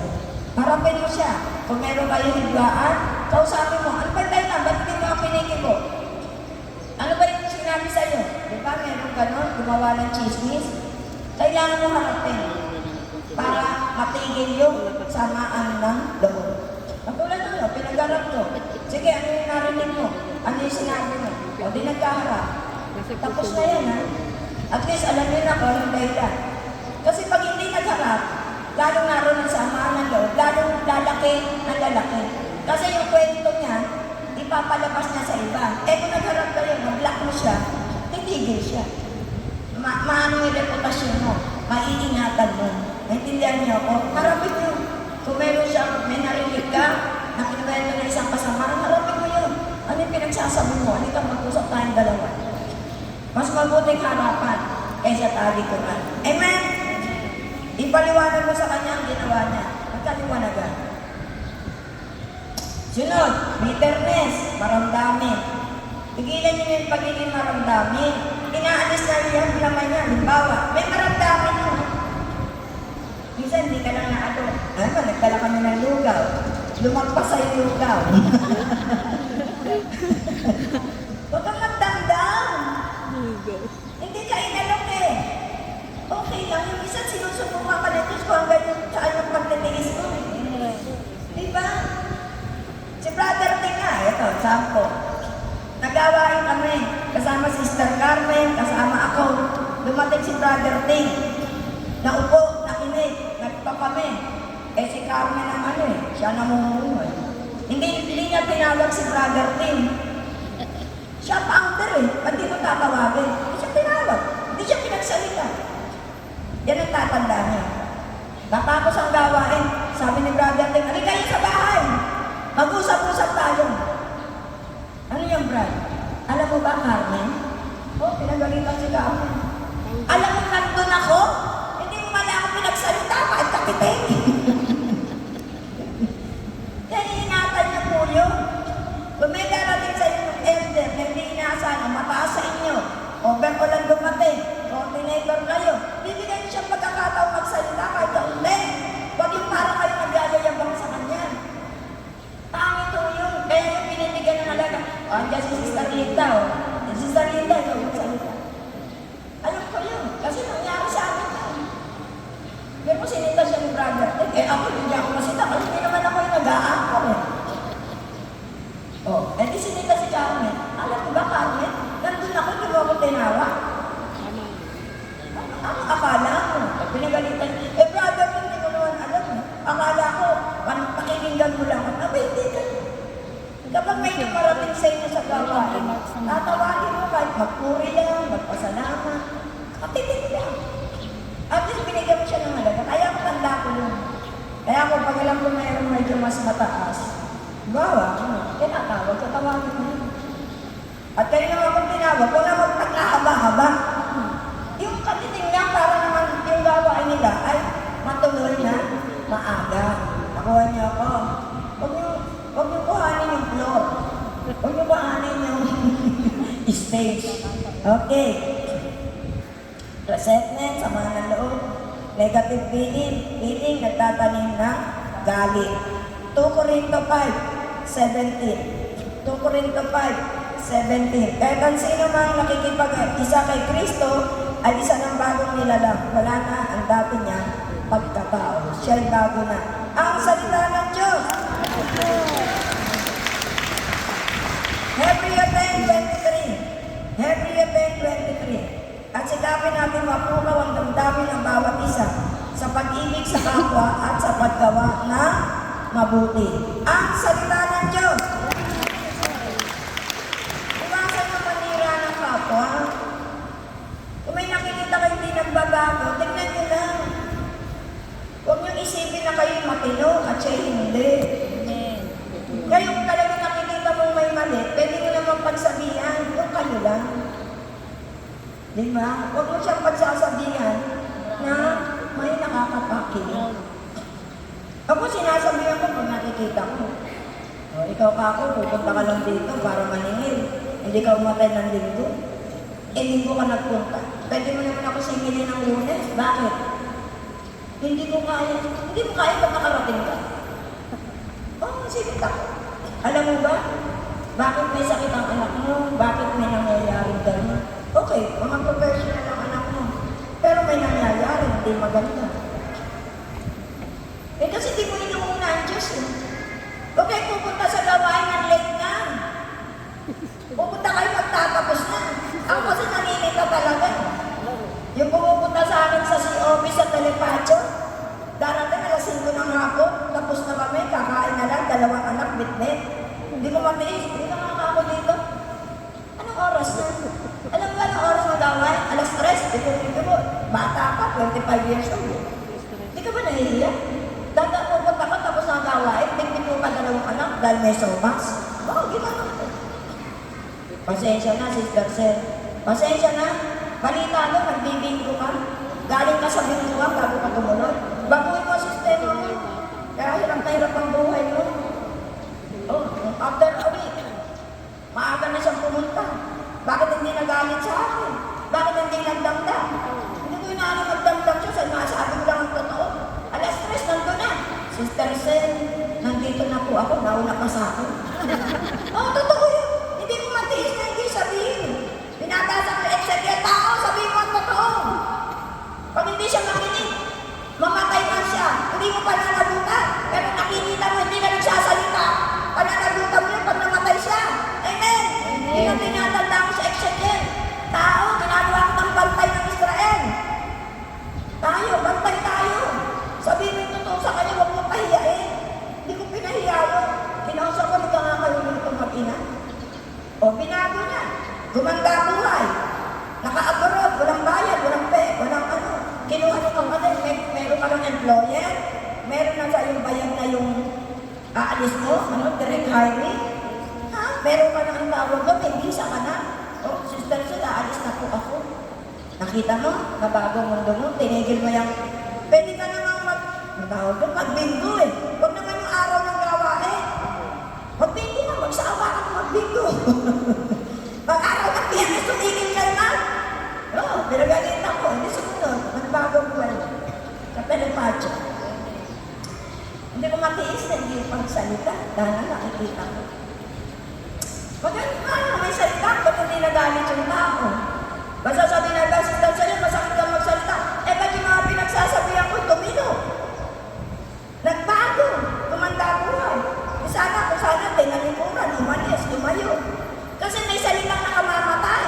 Harapin mo siya. Kung meron kayo higlaan, kausapin mo, ano ba tayo na? Ba't hindi mo ako pinikibo? Ano ba yung sinabi sa iyo? Di ba meron ganon, gumawa ng chismis? Kailangan mo harapin para matigil yung samaan ng loob. Katulad nyo, pinag-arap nyo. Sige, ano yung narinig mo? Ano yung sinabi mo? O di nagkaharap. Tapos na yan, ha? At least alam nyo na kung anong dahilan. Kasi pag hindi nagharap, lalong naroon ang samaan ng loob, lalong lalaki ang lalaki. Kasi yung kwento niya, ipapalabas niya sa iba. Eh kung nagharap kayo, mag-block mo siya, titigil siya. Maano yung reputasyon mo, maiingatan mo. Naintindihan niyo ako? Harapin niyo. Kung meron siya, may narinig ka, nakinuwento na isang kasama, harapin mo yun. Ano yung pinagsasabi mo? Halika mag-usap tayong dalawa. Mas mabuting harapan kaysa talikuran. Amen? Ipaliwanag mo sa kanya ang ginawa niya. Magkaliwanagan. Sunod, bitterness, maramdamin. Tigilan niyo yung pagiging maramdamin. Inaalis na niya yung laman niya. Halimbawa, may maramdamin mo. Minsan, hindi ka lang naalo. Ano, nagdala kami ng lugaw. Lumagpas sa yung lugaw. Huwag kang magdamdam. Hindi ka inalok eh. Okay lang. Yung isa, sinusubukan ka na Diyos ko hanggang yung saan yung pagtitiis mo. Diba? Si Brother Ting nga, ito, sampo. Nagawain kami, kasama si Sister Carmen, kasama ako. Dumating si Brother Ting. Naupo, nakinig, nagpa kami. Eh si Carmen ang ano eh, siya namumuhay. Hindi niya tinawag si Brother Ting. Siya founder eh, ba't di ko tatawagin? Hindi siya tinawag, hindi siya pinagsalita. Yan ang tatanda niya. Natapos ang gawain, sabi ni Brother Ting, halika kayo sa bahay. Mag-usap-usap tayo. Ano yung Brad? Alam mo ba, Carmen? Oh, pinagalitan si Carmen. Alam mo, nandun ako? Hindi mo man ako pinagsalita, kahit kapitin. Kaya iingatan niyo po yun. Kung may darating sa inyo ng elder na hindi inaasahan, mataas sa inyo, over ko lang dumating, coordinator kayo, bibigyan niyo siyang pagkakataon magsalita kahit kaunti. Huwag yung para kayo nagyayabang sa kanya. Pangit po yun. Kaya yung pinibigyan ng alaga, andyan si Sister Rita, oh. Si Sister Rita, ikaw magsalita. Alam ko yun, kasi nangyari sa akin yun. Pero sinita siya ni Brother, eh ako hindi ako masita, kasi hindi naman ako yung nag-aangkor eh. Oh, eh di sinita si Carmen. Alam mo ba, Carmen? Nandun ako, di mo ako tinawa. Ano akala mo? Pinagalitan. Eh, brother, hindi ko naman alam. Akala ko, pakikinggan mo lang. Hindi ka. Kapag may dumarating sa inyo sa gawain, tatawagin mo kahit magpuri lang, magpasalamat. Katitig lang. At least binigyan mo siya ng halaga. Kaya ako tanda ko yun. Kaya ako pag alam ko mayroong medyo mas mataas, bawa, tinatawag, tatawagin mo yun. At kayo naman kung tinawag, kung naman magpagkahaba-haba, yung katiting lang para naman yung gawain nila ay matuloy na maaga. Nakuha niyo ako. Huwag niyo kuhanin yung floor. Huwag niyo kuhanin yung stage. Okay. Resentment, sama ng loob. Negative feeling, nagtatanim ng galit. 2 Corinto 5:17. 2 Corinto 5:17. Kahit ang sino mang nakikipag-isa kay Kristo ay isa ng bagong nilalang. Wala na ang dati niya pagkatao. Siya'y bago na. Ang salita ng Diyos. Hebrew 10:23. Hebrew 10:23. At sikapin natin mapukaw ang damdamin ng bawat isa sa pag-ibig sa kapwa at sa paggawa na mabuti. Ang salita ng Diyos. Iwasan ang manira ng kapwa. Kung may nakikita kayo hindi nagbabago, tignan nyo lang. Huwag nyo isipin na kayo matino at siya hindi. Kayo talaga nakikita mong may mali, pwede nyo naman pagsabihan. ba? Di ba? Huwag mo siyang pagsasabihan na may nakakapakinig. Ako sinasabihan ko pag nakikita ko. O, ikaw ka ako, pupunta ka lang dito para maningil. Hindi ka umatay ng linggo. Linggo ka nagpunta. Pwede mo naman ako singilin ng Lunes. Bakit? Hindi mo kaya pag nakarating ka. Sige ako. Alam mo ba? Bakit may sakit ang anak mo? Bakit may nangyayaring gano'n? Okay, mga professional ang anak mo. Pero may nangyayari, hindi maganda. Kasi di mo inuuna ang Diyos eh. Okay, pupunta sa gawain ng late na. Pupunta kayo magtatapos na. Ako kasi naninita talaga. Yung pumupunta sa akin sa office sa Telepacho, darating alas 5 ng hapon, tapos na kami, kakain na lang, 2 anak, bitbit. Hindi ko matiis, hindi na nga ako dito. Anong oras na? Alam mo ba anong oras ng gawain? Alas 3, ito mo, bata ka, 25 years old. Hindi ka ba nahihiya? Dada pupunta ka, tapos na gawain, bitbit mo pa 2 anak, dahil may somas. Ginawa ko. Pasensya na, Sister Sel. Pasensya na. Balita mo, nagbibinggo ka. Galing ka sa bingguan bago ka tumunod. Baguhin mo ang sistema mo. Kaya hirap na hirap ang buhay mo. After a week, maaga na siyang pumunta. Bakit hindi nagalit sa akin? Bakit hindi nagdamdam? Hindi ko inaano magdamdam siya. Sabi ko lang ang totoo. Alas 3, nandun na. Sister Sel, nandito na po ako. Nauna pa sa akin. Totoo yun. Hindi ko matiis na hindi sabihin. Pinatasa ko yung tao, sabihin mo ang totoo. Pag hindi siya makinig, mamatay na siya. Hindi mo pananagutan. Pero nakikita mo, hindi na nagsasalita. Pananagutan mo yun pag namatay siya. Amen? Hindi na tinatanda ko sa Exekiel. Tao, ginagawa ko ng bantay ng Israel. Tayo, bantay tayo. Sabihin mo yung totoo sa kanya, huwag mo pahiyain. Hindi ko pinahiya yun. Kinausap ko, hindi ka nga kayo nito mag-ina. Binago niya. Gumanda buhay. Naka-abroad, walang bayad, walang walang ano. Kinuha niyo kang ano, meron ka ng employer, meron na sa iyong bayad na yung aalis mo, direct hiring. Meron ka ng tawag mo, may visa ka na. Sister, aalis na po ako. Nakita mo, nabago ang mundo mo, tinigil mo yung, pwede ka namang magbinggo eh. Huwag naman yung araw ng gawain. Magbinggo ka, magsawa ka magbinggo. Pag-araw ng Biyernes, tumigil ka na. Pinagalit ako. Hindi sumunod. Nagbagong buwan. Sa Telepacho. Hindi ko matiis na hindi pagsalita. Dahil nakikita ko. Maganda, may salita. Ba't hindi nagalit yung tao? Basta sabi na ba, Sister Sel, masakit ka magsalita. Ba't yung mga pinagsasabihan ko, tumino? Nagbago. Tumanda buhay. Sana kung sana tinalimuran, umalis, tumayo. Kasi may salitang nakamamatay.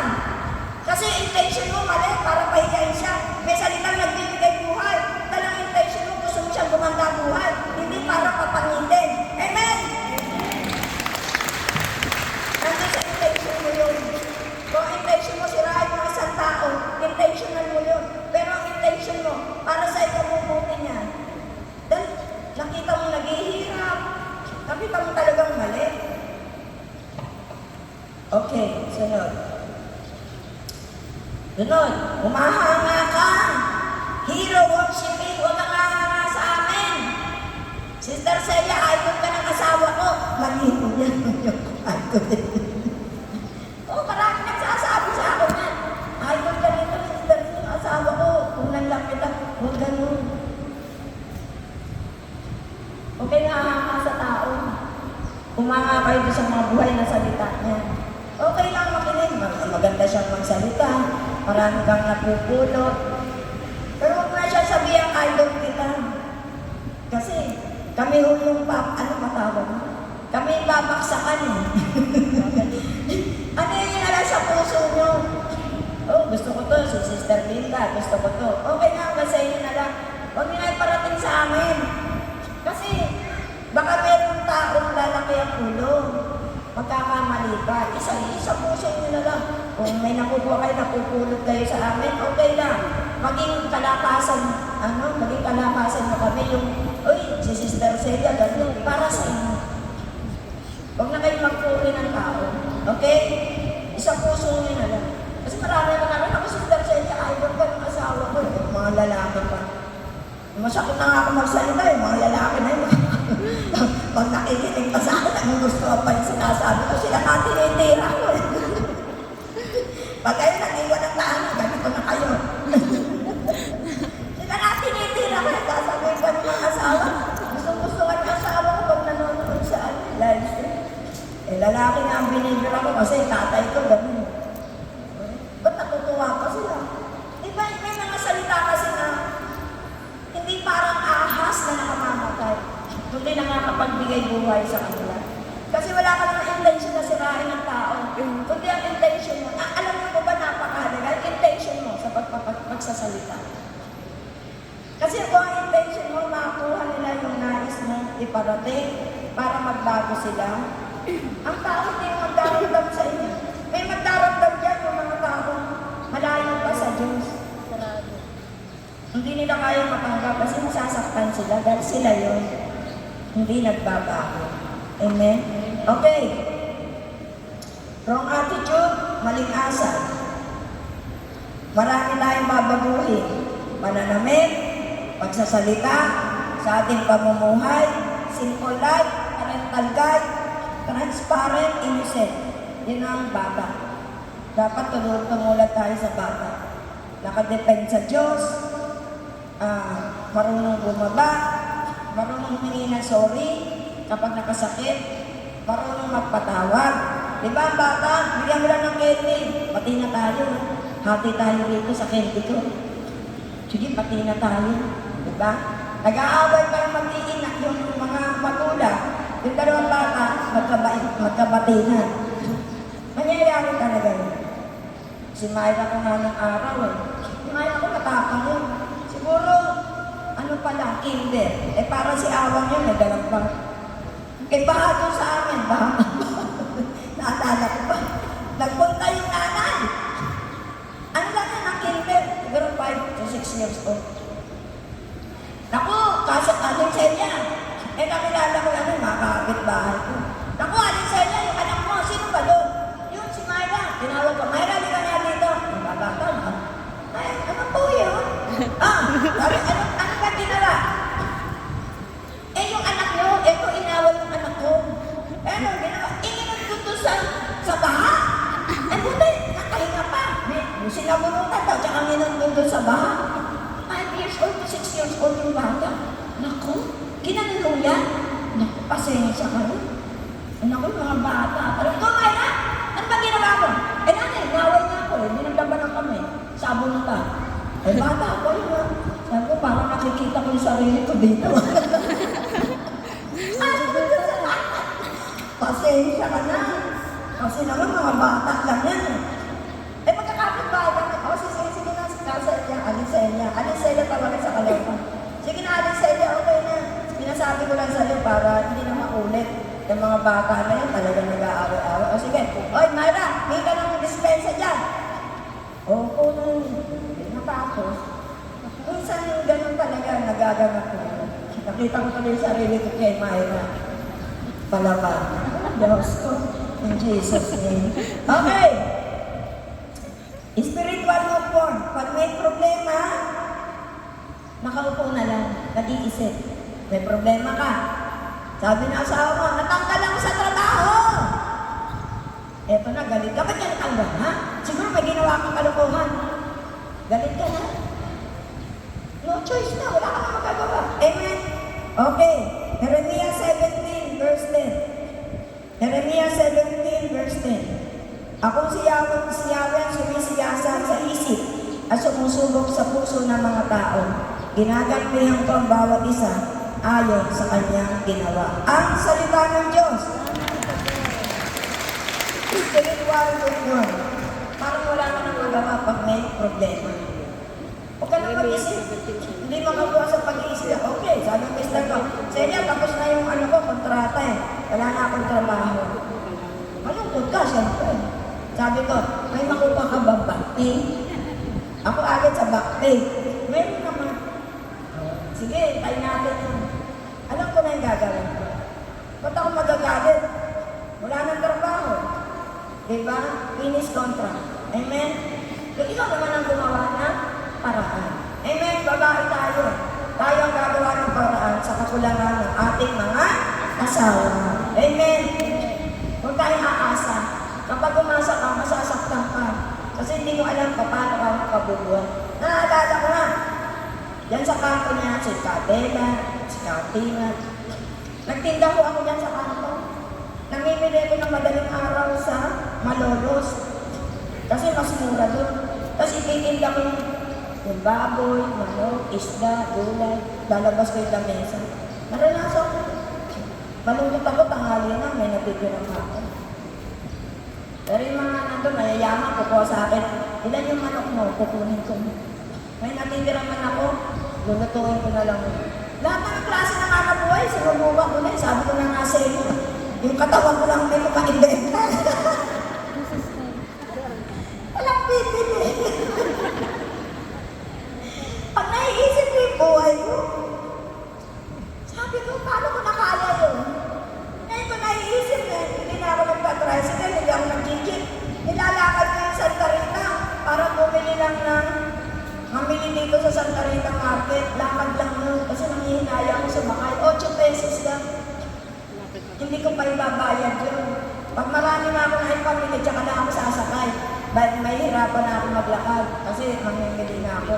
Kasi intention mo mali para pahiyain siya. May salitang nagbibigay buhay. Talang intention mo gusto mo siyang gumanda buhay. Hindi para papangitin. Amen? Nandun sa intention mo yun. Kung intention mo sirahin mga isang tao, intentional mo yun. Pero ang intention mo, para sa ikabubuti niya. Dahil nakita mo naghihirap. Nakita mo talagang mali. Okay, sunod. Sunod, umahanga ka. Hero worshiping, huwag kang hahanga sa amin. Sister Celia, idol ka ng asawa ko. Malino yan yung idol. Marami nagsasabi sa akin yan. Idol ka nito, sister, yung asawa ko. Kung nanlapit ako, huwag ganun. Okay, hahanga sa tao. Umanga kayo sa mga buhay na salita niya. Okay lang makinig. Maganda siyang magsalita. Marami kang napupulot. Pero huwag na siya sabihan, idol kita. Kasi kami hulong ano matawag mo? Kami babaksakan eh. Ano yung nala sa puso nyo? Gusto ko to. Si Sister Linda, gusto ko to. Okay na, hanggang sa inyo na lang. Huwag nyo na iparating sa amin. Kasi baka mayroong taong lalaki ang ulo. Magkakamali pa. Isa puso nyo na lang. Kung may nakukuha kayo, napupulot kayo sa amin, okay lang. Maging kalakasan, maging kalakasan mo kami yung, si Sister Celia, ganun, para sa inyo. Huwag na kayo magpuri ng tao. Okay? Isa sa puso niya na lang. Kasi marami ako sundar sa inyo, idol ko ng asawa ko, yung mga lalaki pa. Masakit na nga ako magsalita, yung mga lalaki na yun. Pag nakikinig pa sa akin, ang gusto ko pa yung sinasabi ko, sila nga tinitira ko eh. Pag kayo nag-iwan ng tahanan, ganito na kayo. Sila nga tinitira ko, sasabihin ko ng mga asawa. Gusto ka ng asawa ko pag nanonood sa live stream. Eh, lalaki nga ang binibira ko kasi tatay ko gano'n. Ba't natutuwa pa sila? Diba, may mga salita kasi na hindi parang ahas na nakamamatay. Kundi nakakapagbigay buhay sa kanila. Kasi wala ka naman intention na sirain ng tao. Kundi ang intention mo, alam mo ba napakahalaga? Ang intention mo sa pagsasalita. Kasi kung ang intention mo, makakuha nila yung nais mo iparating para magbago sila. Ang tao hindi yung magdaramdam sa inyo. May magdaramdam dyan yung mga tao malayo pa sa Diyos. Hindi nila kaya matanggap kasi nasasaktan sila dahil sila yun. Hindi nagbabago. Amen? Okay. Wrong attitude, maling asal. Marami tayong babaguhin. Pananamit, pagsasalita, sa ating pamumuhay, simple life, parental guide, transparent, innocent. Yun ang bata. Dapat tumulat tayo sa bata. Nakadepend sa Diyos, marunong bumaba, marunong humingi ng sorry kapag nakasakit, marunong magpatawag. Diba ang bata, bigyan mo lang ng candy, pati na tayo. Hati tayo dito sa candy ko. Sige, pati na tayo. Diba? Nag-aaway pa yung mag-iinak yung mga magulang. Yung dalawang bata, magkabati na. Mangyayari talaga yun. Si Myra ko nga ng araw eh. Si Myra ko matapang yun. Siguro, ano pala, kinder. Eh para si Awang yun, may dalang pa. Eh baha doon sa amin, baha. Naalala ko ba? Nagpunta yung nanay. Ano lang yan ang kinder? Siguro 5 to 6 years old. Naku, kaso Alinsenya. Eh nakilala ko yan, mga kapit-bahay ko. Naku, Alinsenya, yung anak mo, sino ba doon? Yun, si Myra. Tinawag ko, Myra, di ka nga dito. Ang babata, no? Ay, ano po yun? Sabi, ano ba ginawa? Eh, yung anak nyo, eto inawal yung anak ko. Eh, ano ginawa? Inginod ko to sa baha. Eh, buti, nakahinga pa. May sinabunutan daw, tsaka nginod ko doon sa baha. 5 years old to 6 years old yung bata. Naku, ginanong yan. Naku, pasensya ka rin. Naku, mga bata. Alam ko, Myra, ano ba ginawa mo? Eh, nanay, naway na ako. Binagdabanan kami. Sabon ka. Eh, bata ako yun. Sabi ko, parang nakikita ko yung sarili ko dito. Pasensya ka na. Kasi naman mga bata lang yan. Eh, magkakapit-bahay kami. Sige na, Alinsenya. Alinsenya tawagan sa kalawa. Sige na, Alinsenya, okay na. Sinasabi ko lang sa'yo para hindi na makulit. Yung mga bata na yan, talagang nag-aaway-aaway. O sige, oy, Myra, may ka ng dispensa dyan. Opo na yun. Natapos. Minsan yung ganun talaga, nagaganap ko. Nakita ko tuloy yung sarili ko kay Myra. Palaban. Diyos ko. In Jesus' name. Okay. Spiritual form. Pag may problema, nakaupo na lang. Nag-iisip. May problema ka. Sabi na asawa mo, natanggal ako sa trabaho. Eto na, galit ka. Ba't ka natanggal, ha? Siguro may ginawa kang kalukuhan. Galit ka na. No choice na, wala ka na magagawa. Amen? Okay. Jeremiah 17, verse 10. Jeremiah 17, verse 10. Akong si Yahweh ang sumisigasan sa isip at sumusubok sa puso ng mga tao. Ginagantihan ko ang bawat isa ayon sa kanyang ginawa. Ang salita ng Diyos. Spiritual yun. Parang wala ka nang magawa pag may problema. Huwag ka nang mag-isip. Hindi makabuha sa pag-iisip. Okay, sabi ng mister ko, Celia, tapos na yung kontrata eh. Wala na akong trabaho. Malungkot ka, siyempre. Sabi ko, may makuha ka ba back-pay? Ako agad sa back-pay. Meron naman. Sige, tayo natin yun. Alam ko na yung gagawin ko. Ba't ako magagalit? Wala nang trabaho. Diba? Finish contract. Amen? Kung ikaw naman ang gumawa ng paraan. Amen? Babae tayo. Tayo ang gagawa ng paraan sa kakulangan ng ating mga asawa. Amen? Huwag tayong aasa. Kapag umasa ka, masasaktan ka. Kasi hindi mo alam kung paano ka magpabubuhay. Naalala ko na. Yan sa kanto niya, si Cadela, si Katina. Nagtinda ko ako dyan sa kanto. Namimili ko ng madaling araw sa Malolos. Kasi mas mura doon. Tapos ititinda ko yung baboy, manok, isda, gulay. Lalabas ko yung lamesa. Naranasan ko. Malungkot ako, tanghali na, may natitira ako. Pero yung mga nandun, mayayaman, kukuha sa akin. Ilan yung manok mo? Kukunin ko mo. May natitira man ako, lulutuin ko na lang. Lahat ng klase ng anak buhay, sinubukan ko na. Sabi ko na nga sa inyo, yung katawan ko lang hindi ko ma-inventa. Walang pipili. Pag naiisip ko yung buhay ko, sabi ko, paano ko nakaya yun? Ngayon ko naiisip na, hindi na ako nagpa-tricycle, hindi ako nag-jeep. Nilalakad ko yung Santa Rita para bumili lang ng mamili dito sa Santa Rita Market. Lakad lang yun kasi nangihinaya ko sumakay. 8 pesos lang. Hindi ko pa ibabayad yun. Pag marami na ako na ipamili, tsaka na ako sasakay. May hirapan na ako maglakad kasi mamimili na ako.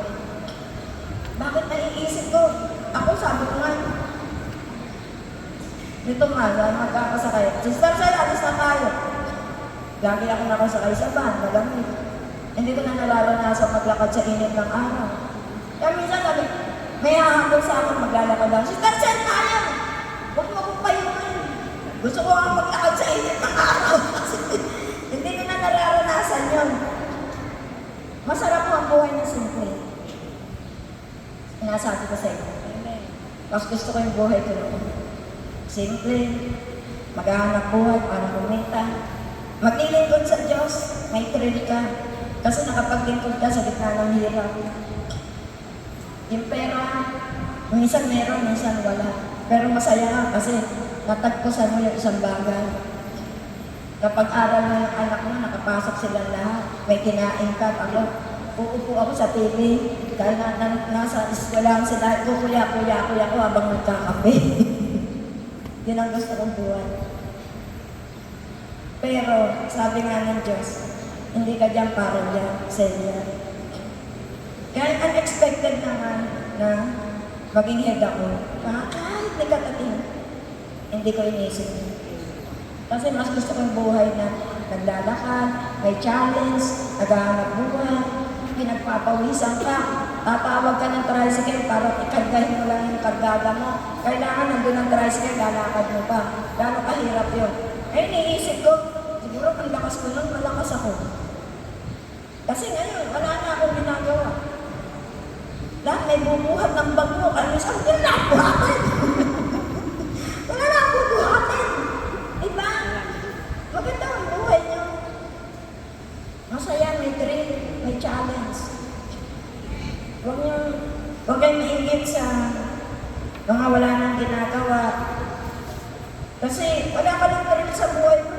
Bakit naiisip ko? Ako sabi ko nga, dito magkakasakay. Sister, sir, alis na tayo. Lagi ako nakasakay sa van, malamig. Hindi ko na nararanasan maglakad sa init ng araw. Kaya minsan sabi, may hahabol sa akin, maglalakad lang. Sister, sir, tayo! Huwag mo kong payuhin. Gusto ko nga maglakad sa init ng araw. Hindi ko na nararanasan yun. Masarap mo ang buhay na simple. Sinasabi ko sa inyo. Mas gusto ko yung buhay ko noon. Simple, maghahanap buhay para kumita. Maglilingkod sa Diyos, may thrill ka. Kasi nakapaglingkod ka sa gitna ng hirap. Yung pera, minsan meron, minsan wala. Pero masaya ka kasi natagpusan mo yung isang bagay. Kapag aral mo yung anak mo, nakapasok sila lahat. May kinain ka, uupo ako sa TV. Dahil nasa eskwelahan sila, kuya ko habang nagkakape. Yun ang gusto kong buhay. Pero, sabi nga ng Diyos, hindi ka dyan para dyan, sa iyo. Kaya unexpected naman na maging head ako. Kahit may katating, hindi ko inisip. Kasi mas gusto kong buhay na naglalakad, may challenge, naghahanap buhay, pinagpapawisan ka, tatawag ka ng tricycle para ikargahin mo lang yung kargada mo. Kailangan nandun ang tricycle, lalakad mo pa. Gano'ng kahirap yun. Eh, iniisip ko, siguro ang lakas ko nun, malakas ako. Kasi ngayon, wala na akong ginagawa. Lahat may bubuhat ng bag mo, kaya minsan, hindi na ako buhatin. Wala na akong buhatin. Diba? Maganda ang buhay niyo. Masaya, may thrill, may challenge. Huwag kayong maingit sa mga wala nang ginagawa. Kasi wala ka lang thrill sa buhay mo.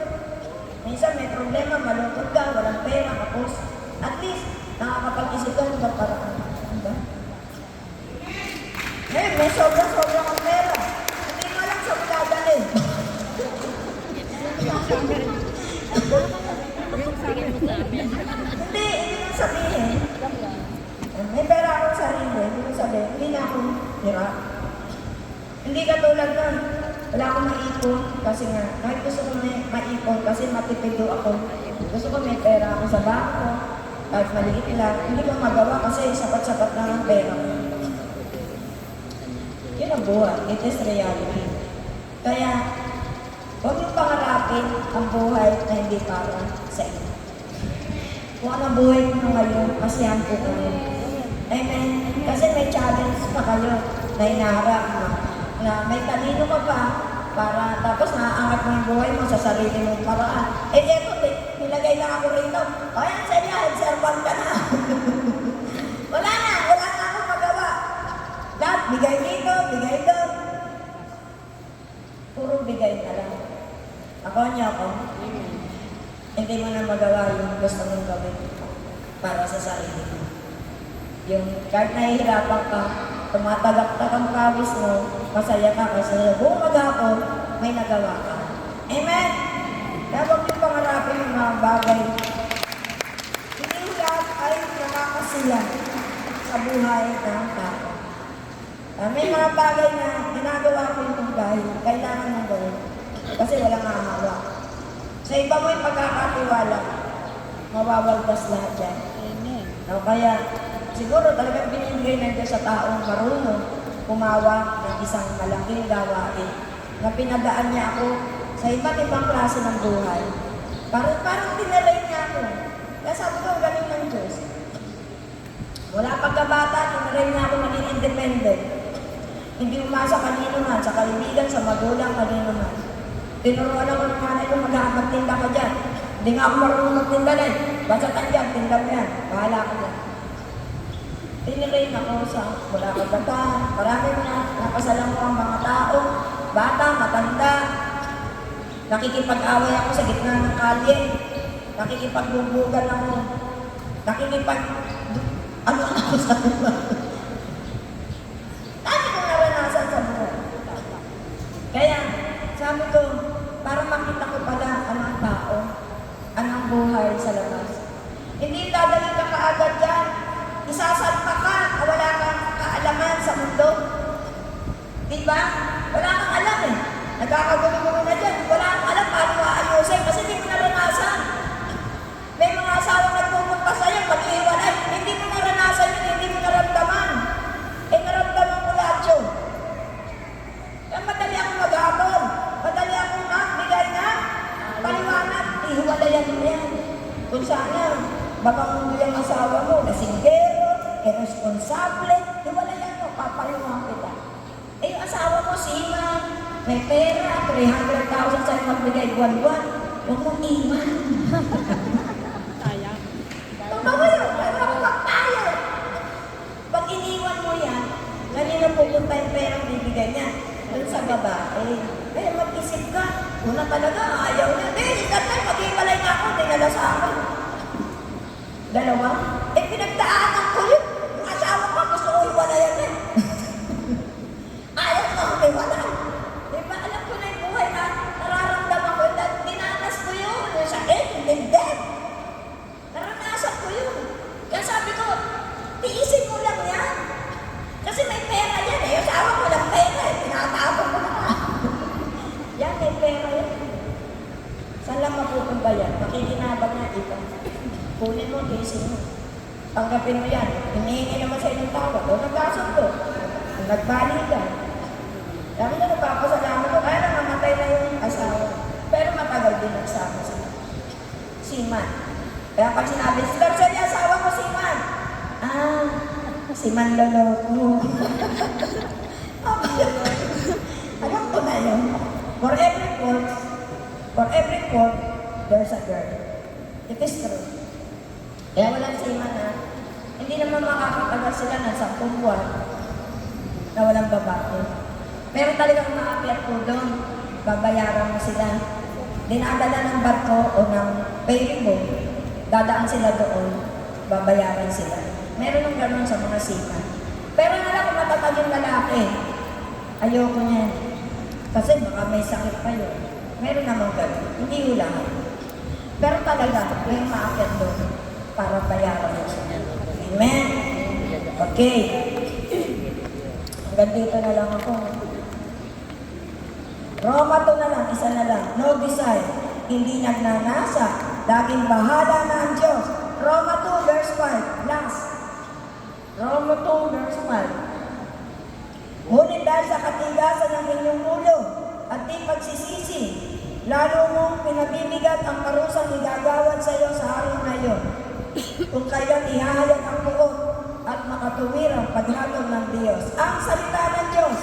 Minsan may problema, malungkot ka, walang pera, kapos. At least, nakakapag-isip ka ng paraan. Diba? Eh, may sobra-sobra kang pera. Hindi mo lang sa magdadalhin. Hindi nang sabihin. May pera akong sarili, hindi ko sabihin, hindi na ako hirap. Hindi katulad nun. Wala akong maipon kasi nga, kahit gusto ko maipon kasi matipido ako. Gusto ko may pera ako sa bangko, kahit maliit lang. Hindi ko magawa kasi sapat-sapat lang ang pera ko. Yun ang buhay. It is reality. Kaya, huwag yung pangarapin ang buhay na hindi para sa inyo. Kung ano buhay mo ngayon, masiyahan po kayo. Amen. Kasi may challenge pa kayo na inaharap mo. Na may talino ka pa para tapos naaangat mo yung buhay mo sa sarili mong paraan. Eh, eto, nilagay lang ako rito. O yan, sa inyo, servant ka na. wala na akong magawa. Lahat, bigay dito, bigay doon. Puro bigay na lang. Ako niyo ako. hindi mo na magawa yung gusto mong gawin para sa sarili mo. Yung kahit nahihirapan ka, tumatagak-tak ang kawis mo, masaya ka kasi buong maghapon, may nagawa ka. Amen? Kaya huwag yung pangarapin yung mga bagay. Hindi lahat ay nakakasiya sa buhay ng tao. May mga bagay na ginagawa ko yung dahil kailangan mong gawin kasi walang hahawa. Sa iba mo yung pagkakatiwala, mawawaldas lahat yan. Amen. O kaya, siguro talagang binibigay na Diyos sa taong marunong kumawa ng isang malaking gawain na pinadaan niya ako sa iba't ibang klase ng buhay. Parang tinalay niya ako. Kaya sabi ko, galing ng Diyos. Wala pagkabata, tinalay niya ako maging independent. Hindi umasa kanino man, sa kaibigan, sa magulang, kanino man. Tinuruan ako ng nanay ko, magtinda ka dyan. Hindi nga ako marunong magtinda na eh. Basta tandyan, tinda mo yan. Bahala ka dyan. Tinirain ako sa wala kagatan. Marami na napasalang ko ang mga tao, bata, matanda. Nakikipag-away ako sa gitna ng kalye. Nakikipagbubugan ako. Ano ako sa buwan? Dami kong naranasan sa buwan. Kaya, sabi ko, para makita ko pala anong tao, anong buhay sa labas. Hindi dadali ka kaagad dyan. Isasalpa ka, wala kang kaalaman sa mundo. Diba? Wala kang alam eh. Nagkakagulo-gulo na dyan. Wala kang alam paano maayusin kasi hindi mo naranasan. May mga asawang nagpupunta sa'yo, mag-iwalay. Hindi mo naranasan yun, hindi mo naramdaman. Naramdaman ko lahat yun. Kaya madali akong mag-habol. Madali akong magbigay na paliwanag. Ihiwalayan mo yan. Kung sana, babang yung asawa mo, nasinggero, irresponsable, hiwalayan mo, papaliwanag kita. Yung asawa mo, sima, may pera, 300,000 sa'yo magbigay buwan-buwan, huwag mong iwan. Sayang. Totoo yun, pero huwag tayo. Pag iniwan mo yan, kanina pupunta yung perang bibigay niya. Doon sa babae. Kaya mag-isip ka. Una talaga, ayaw niya. Tatay, mag-iwalay na ako, dinala sa akin. Dalawa? Pinagdaanan ko yun. Yung asawa ko, gusto ko iwalayan yan. Ayaw ko ako iwalay. Diba, alam ko na yung buhay na nararamdaman ko. Dinanas ko yun. Yung sakit, yung lindem. Naranasan ko yun. Kaya sabi ko, tiisin mo lang yan. Kasi may pera yan eh. Yung asawa ko lang pera eh. Tinatapon ko na. Yan, may pera yan. Saan lang mapupunta yan? Makikinabang na iba. Kunin mo, tiisin mo. Tanggapin mo yan. Hinihingi naman sa inyong tawag. O nagkasundo. Nagbalikan. Dami na nagpapasalamat ko. Kaya lang namatay na yung asawa. Pero matagal din nagsama sila. Siman. Kaya pag sinabi, Sir, saan yung asawa ko, Siman? Siman lolo ko. Alam ko na yun. For every fault, there's a girl. It is true. Kaya walang siman na, hindi naman makakatagal sila ng 10 buwan na walang babae. Pero talagang maakyat po doon, babayaran mo sila. Dinadala ng barko o ng ferry boat, dadaan sila doon, babayaran sila. Meron ng gano'n sa mga siman. Pero nalang kung matatag yung lalaki, ayoko niyan. Kasi baka may sakit pa yun. Meron namang gano'n, hindi hulahan. Pero talaga, may maakyat doon para bayaran mo siya. Amen? Okay. Hanggang dito na lang ako. Roma 2 na lang, isa na lang. No desire, hindi nagnanasa, laging bahala na ang Diyos. Roma 2 verse 5, last. Roma 2 verse 5. Ngunit dahil sa katigasan ng inyong ulo at di pagsisisi, lalo mong pinabibigat ang parusang igagawad sa iyo sa araw na iyon. Kung kailan ihahayag ang buot at makatuwirang paghatol ng Diyos. Ang salita ng Diyos.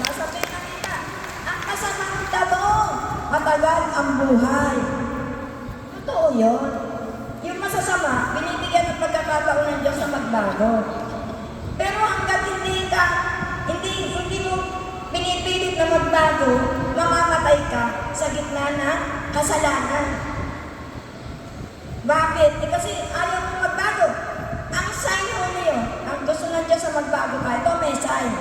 Sasabihin na nila, ang kasamang damo, matagal ang buhay. Totoo yun. Yung masasama, binibigyan ng pagkakataon ng Diyos na magbago. Pero hanggang hindi mo pinipilit na magbago, mamamatay ka sa gitna ng kasalanan. Bakit? Eh kasi ayaw mo magbago. Ang sign ho niyo, ang gusto ng Diyos na magbago ka, ito may sign.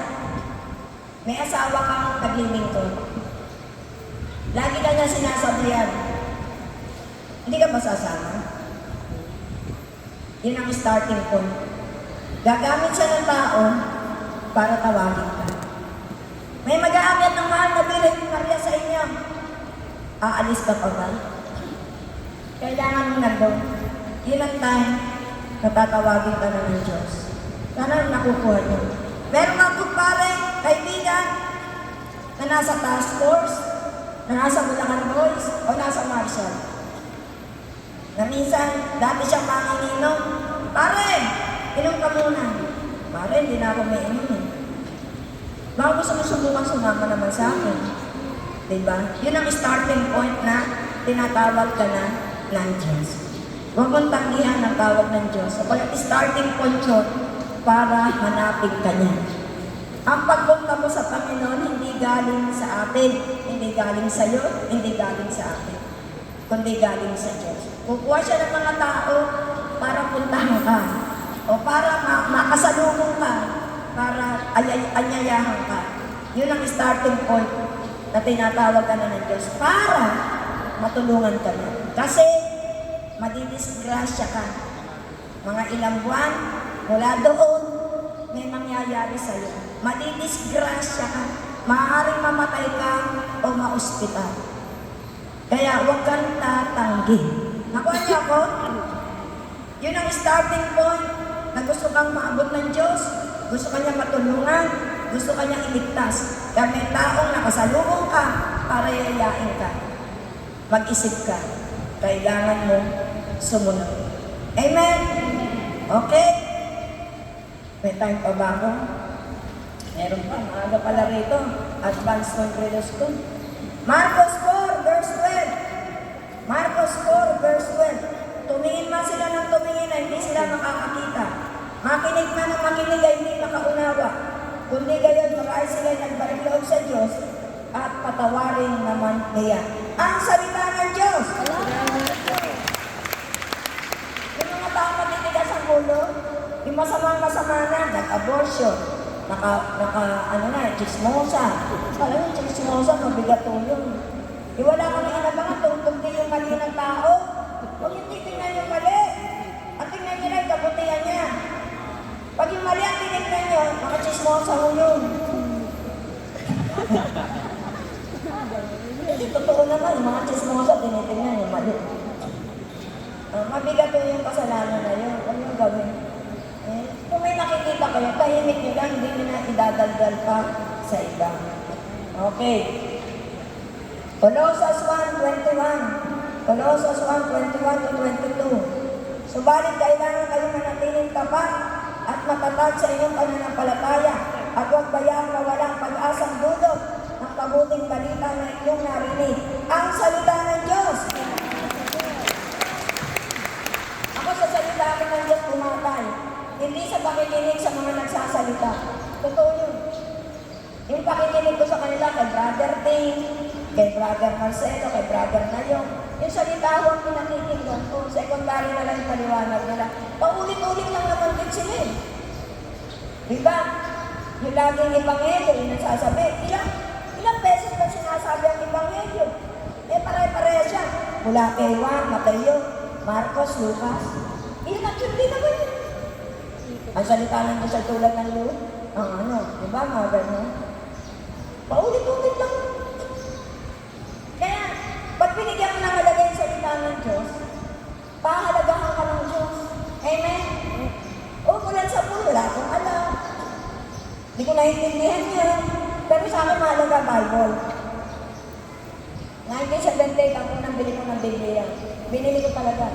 May asawa kang naglilingkod. Lagi ka niya sinasabihan, hindi ka masasama. Yun ang starting point. Gagamit siya ng tao para tawagin ka. May mag-aakyat ng mahal na Birhen Maria sa inyo. Aalis ka pa ba? Kailangan mo nandun. Yun ang time na tatawagin ka na ng Diyos. Sana nakukuha niyo. Meron kang kumpare, kaibigan, na nasa task force, na nasa Bulacan Boys, o nasa Marshall. Na minsan, dati siyang manginginom. Pare, inom ka muna. Pare, hindi na ako may inom eh. Baka gusto mo subukan sumama naman sa akin. Diba? Yun ang starting point na tinatawag ka na ng Diyos. Huwag mong tanggihan ang tawag ng Diyos. So, kaya starting point yun para hanapin ka niya. Ang pagpunta mo sa Panginoon, hindi galing sa atin, hindi galing sa iyo, hindi galing sa atin, kundi galing sa Diyos. Kukuha siya ng mga tao para puntahan ka, o para makasalubong ka, para anyayahan ka. Yun ang starting point na tinatawag ka na ng Diyos para matulungan ka na. Kasi madidisgrasya ka. Mga ilang buwan, mula doon, may mangyayari sa iyo. Madidisgrasya ka. Maaaring mamatay ka o ma-ospital. Kaya huwag kang tatanggi. Nakuha niyo ako? Yun ang starting point na gusto kang maabot ng Diyos. Gusto ka niya matulungan. Gusto ka niya iligtas. Kaya may taong nakasalubong ka para yayain ka. Mag-isip ka. Kailangan mo sumunod. Amen? Okay? May time pa ba ako? Meron pa. Maaga pala rito. Advanced Congredos ko. Marcos 4, verse 12. Marcos 4, verse 12. Tumingin man sila ng tumingin ay hindi sila makakakita. Makinig na ng makinig ay hindi makaunawa. Kundi gayon, marahil sila nagbalik loob sa Diyos at patawarin naman niya. Ang salita ng Diyos! Yung mga tao matitigas ang ulo, yung masama na, nag-abortion, chismosa. Alam mo, chismosa, mabigat tulong. Wala kang inabangan, tungtong din yung mali ng tao. Huwag yung titingnan yung mali. At tingnan nyo lang, kabutihan niya. Pag yung mali ang tinignan nyo, mga chismosa mo yun. Hindi, totoo naman, yung mga chismosa, tinitingnan yung mali. Mabigat yung kasalanan na yun. Huwag yung gawin. Kung may nakikita kayo, tahimik nyo lang, hindi nyo na idadaldal pa sa iba. Okay. Colossus 1:21. Colossus 1:21-22. Subalit kailangan kayo manatiling tapat at matatag sa inyong pananampalataya at huwag bayang mawalang pag-asang dulot ng kabuting balita na inyong narinig. Ang salita ng Diyos. Ako sa salita ng Diyos pumatay. Hindi sa pakikinig sa mga nagsasalita. Totoo yun. Yung pakikinig ko sa kanila kay Brother Ting, kay Brother Marcelo, kay Brother Nayong, yung salita ko ang pinakikinggan ko, secondary na lang yung paliwanag nila. Paulit-ulit lang naman din sila eh. Diba? Yung laging ebanghelyo, yung nagsasabi, ilang beses na sinasabi ang ebanghelyo? Pare-pareha siya. Mula kay Juan, Mateo, Marcos, Lucas. Iyan ang din naman yun. Ang salita ng Diyos ay tulad ng Lord. Diba mga gano'n? Paulit-ulit lang. Kaya, pag binigyan mo ng halaga yung salita ng Diyos, pahalagahan ka ng Diyos. Amen? Kulang sa pulo, wala akong alam. Hindi ko naiintindihan yun. Pero sa akin mahalaga Bible. 1978, ang unang bili ko ng Biblia. Binili ko talaga.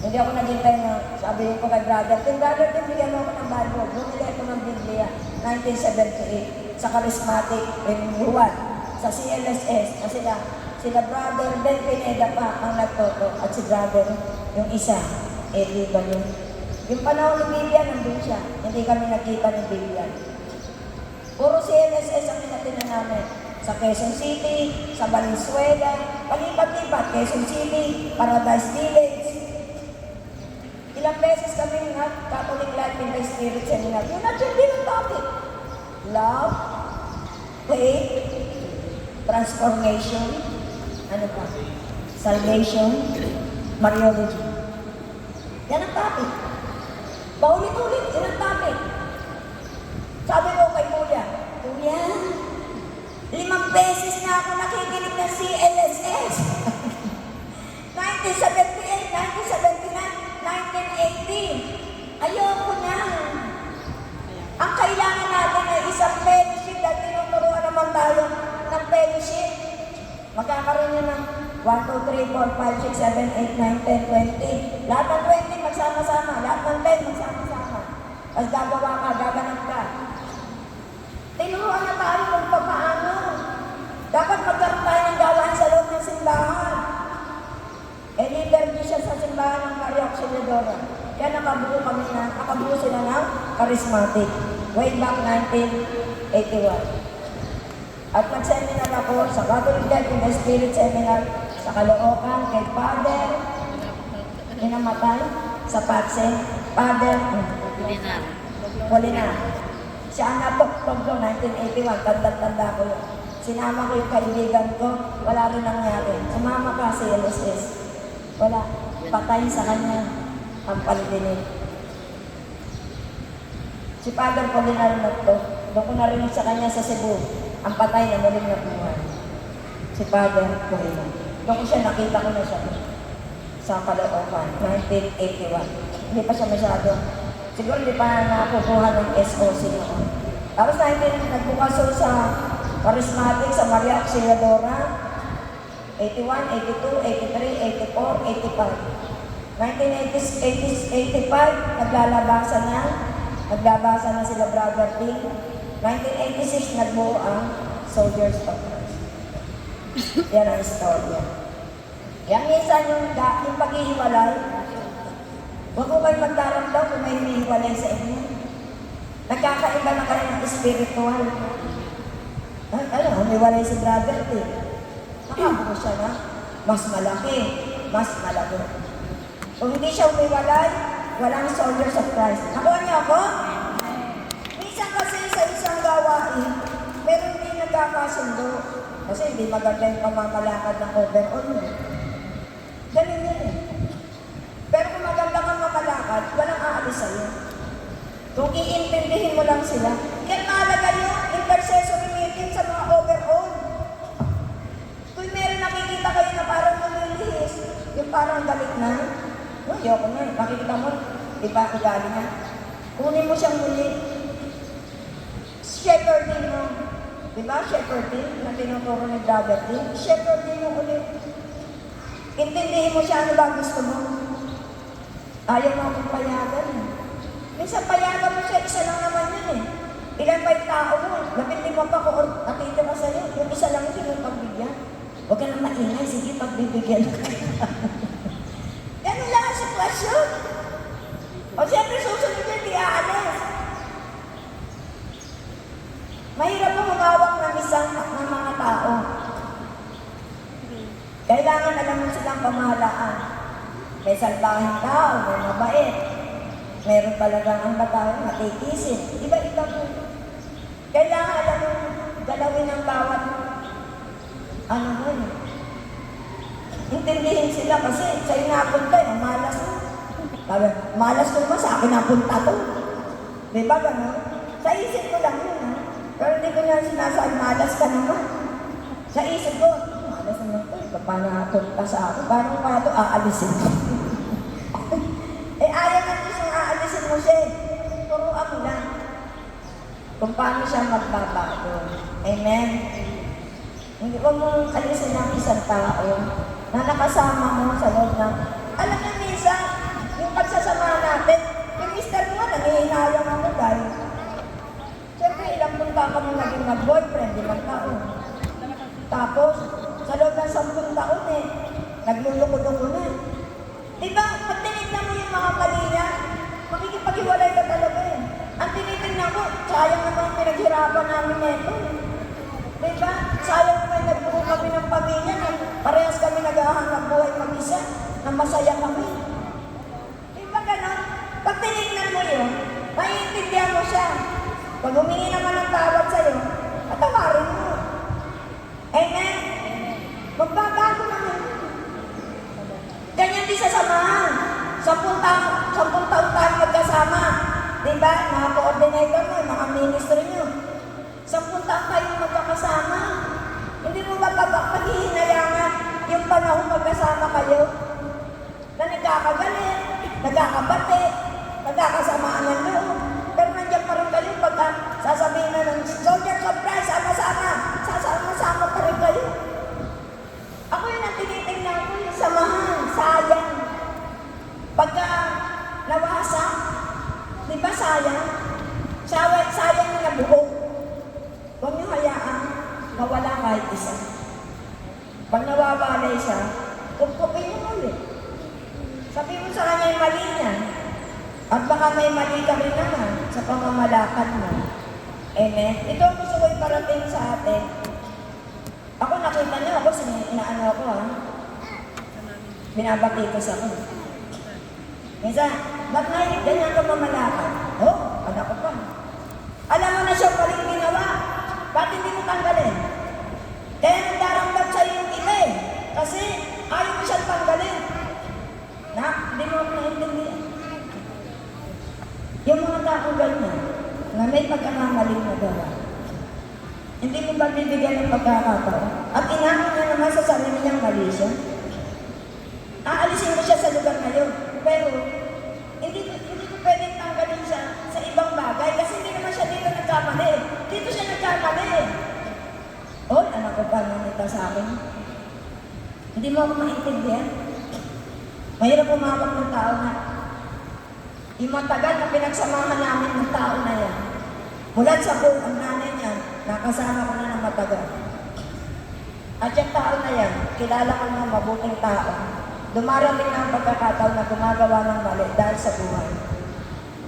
Hindi ako naghintay na sabi ko kay Brother Tim, bigyan mo ako ng Bible. Bumili ako ng Biblia, 1978, sa Charismatic Renewal, sa CLSS, na sila Brother Ben Pineda pa ang nagtoto, at si Brother, yung isa, Liban yun. Yung panahon ng Biblia, nandun siya. Hindi kami nakita ng Biblia. Puro CLSS ang pinatinan namin. Sa Quezon City, sa Valenzuela, palipat-lipat, Quezon City, Paradise Village, Ilang beses kami nga Catholic Life in the Spirit Seminar. Yun at hindi ng topic. Love, faith, transformation, ano pa? Salvation, Mariology. Yan ang topic. Paulit-ulit, yan ang topic. Sabi ko kay Kuya, Kuya, 5 beses na ako nakikinig ng CLSS. 1978, 1979, 1980. Ayoko na. Ang kailangan natin ay isang fellowship dahil tinuturuan naman tayo ng fellowship. Magkakaroon nyo ng 1, 2, 3, 4, 5, 6, 7, 8, 9, 10, 20. Lahat ng 20 magsama-sama. Lahat ng 10 magsama-sama. Tapos gagawa ka, gaganap ka. Tinuruan na tayo kung paano. Dapat magkaroon tayo ng gawain sa loob ng simbahan. Leader siya sa simbahan ng Maria Auxiliadora. Kaya nakabuo sila ng charismatic. Way back 1981. At nag-seminar ako sa Catholic Life in the Spirit Seminar sa Caloocan kay Father Hinamatay sa Patsen. Father Polinar. Siya ang napokpog ko, 1981, tanda-tanda ko yun. Sinama ko yung kaibigan ko, wala rin nangyari. Sumama ka sa LSS. Wala. Patay sa kanya ang palidinig. Si Father Polinar na to, doon ko narinig sa kanya sa Cebu, ang patay na muling nabuhay. Si Father Polinar. Doon ko siya, nakita ko na siya sa Caloocan, 1981. Hindi pa siya masyado. Siguro hindi pa nakukuha ng SOC noon. Tapos nagbukas ako sa charismatic sa Maria Auxiliadora, 81, 82, 83, 84, 85. 1985, naglalabasan na sila Brother Ting. 1986, nagbuo ang Soldiers of Christ. Yan ang istorya. Yan minsan yung paghihiwalay. Huwag ko kayo magdaramdaw kung may hinihiwalay sa inyo. Nagkakaiba na kayo ng spiritual. Humiwalay si Brother Ting. Nakabuo siya na mas malaki, mas malaki. Kung hindi siya umiwalay, walang Soldiers of Christ. Nakuha niyo ako? Minsan kasi sa isang gawain, meron din nagkakasundo. Kasi hindi maganda yung pamamalakad ng overall mo. Ganun yun eh. Pero kung maganda kang mamalakad, walang aalis sa'yo. Kung iintindihin mo lang sila, kaya mahalaga yung intercessory meeting sa mga overall. Kung meron nakikita kayo na parang malilihis, yung parang galit na, ayoko na, makikita mo, iba ang ugali niya. Kunin mo siyang muli. Shepherding mo. Diba? Shepherding na tinuturo ni Brother Ting. Shepherding mo ulit. Intindihin mo siya ano ba gusto mo. Ayaw mo akong payagan. Minsan payagan mo siya, isa lang naman yun eh. Ilan ba yung tao mo? Napindi mo pa kung nakita ka sa'yo. Yung isa lang yun yung pagbigyan. Huwag ka nang maingay, sige pagbibigyan. Ganun lang ang sitwasyon. O siyempre susunod yun, di aalis. Mahirap mo humawak ng isang ng mga tao. Kailangan alam mo silang pamahalaan. May salbahing tao, may mabait. Meron talagang ang batang matikisin. Iba-iba po. Kailangan alam mo galawin ng bawat ano mo yun. Intindihin sila kasi sa'yo napunta eh, malas mo. Sabi, malas ko naman sa akin napunta to. Diba gano'n? Sa isip ko lang yun ha. Pero hindi ko nga sinasabi, malas ka naman. Sa isip ko, malas naman to. Paano napunta sa akin? Parang pa ito aalisin mo. Ayaw na gusto aalisin mo siya. Turuan mo lang. Kung paano siya magbabago. Amen? Hindi ko mong alisin ng isang tao na nakasama mo sa loob ng... Alam niyo minsan, yung pagsasama natin, yung mister mo, nangihinayang ako dahil... Siyempre, ilang punta ka mo naging mag-boyfriend, 5 taon. Tapos, sa loob ng 10 taon eh, nagluluko-luko na. Diba, pag tinignan mo yung mga mali niya, makikipag-iwalay ka talaga eh. Ang tinitingnan ko, sayang naman pinaghirapan namin nito. Diba? Sayang naman nagbuo kami ng pamilya na parehas kami naghahanap buhay mag-isa na masaya kami. Diba ganon? Pag tinignan mo yun, maiintindihan mo siya. Pag humingi naman ng tawad sa'yo, patawarin mo. Amen? Magbabago naman. Ganyan din sa samahan. 10 taon tayo magkasama. Diba? Mga coordinator mo, mga ministry nyo. 10 taon tayo magkakasama. Hindi mo ba paghihinayangan yung panahon magkasama kayo? Na nagkakagalit, nagkakabati, nagkakasamaan ng loob. Pero nandiyan pa rin kayo pagka sasabihin na ng soldiers of Christ, sama-sama pa rin kayo. Ako yun ang tinitingnan ko, yung samahan, sayang. Pagka nawasak, di ba sayang? Sayang na nabuhok. Huwag niyo hayaan mawala kahit isa. Pag nawawalay siya, kupkupin mo ulit. Sabi mo sa kanya yung mali niya. At baka may mali ka rin naman sa pamamalakad mo. Amen? Ito ang gusto ko iparating sa atin. Ako nakita niyo, ako inaano ako ha. Binabatikos ako. Minsan, ba't na ganyan ka mamalakad? Oh, anak ko pa. Alam mo na siya paling ginawa. Ba't hindi mo tanggalin? Kaya nagdaramdam sa'yo yung iba eh. Kasi ayaw mo siyang tanggalin. Hindi mo ako naintindihan. Yung mga taong ganyan, na may pagkakamaling nagawa, hindi mo ba bibigyan ng pagkakataon? At inamin niya naman sa sarili niyang mali siya. Aalisin mo siya sa lugar na yun. Pero, hindi ko pwedeng tanggalin siya sa ibang bagay kasi hindi naman siya dito nagkamali. Dito siya nagkamali. Oh, anak ko pa nanita sa akin. Hindi mo ako maintindihan. Mahirap umawak ng tao na yung matagal na pinagsamahan namin ng tao na yan. Mula sa buong ang nanay niya, nakasama ko na ng matagal. At yung tao na yan, kilala ko na mabuting tao. Dumarating na ang pagkakataon na gumagawa ng mali dahil sa buhay.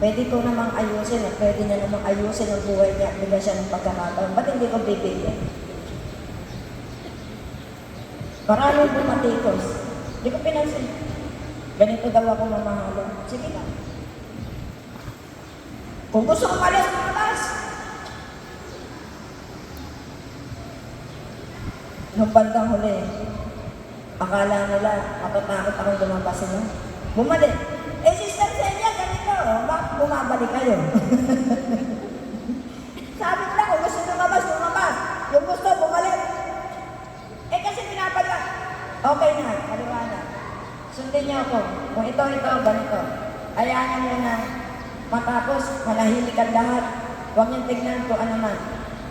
Pwede ko namang ayusin at pwede niya namang ayusin ang buhay niya at bigyan siya ng pagkakataon. Ba't hindi ko bibigyan? Maraming bumatikos. Hindi ko pinansin. Ganito daw ako mamahalan. Sige lang. Kung gusto ko malas, malas. Nung bandang huli, akala nila, matatakot akong lumabas sila. Bumalik. Eh, Sister Celia, ganito, bakit bumabalik kayo? Sabi ko na, kung gusto lumabas, lumabas. Yung gusto, bumalik. Eh, kasi pinapala. Okay na, kaliwanag. Sundin niyo ako. Kung ito, ganito. Ayahan niyo na matapos, manahimik ang lahat. Huwag niyong tignan ko ano man.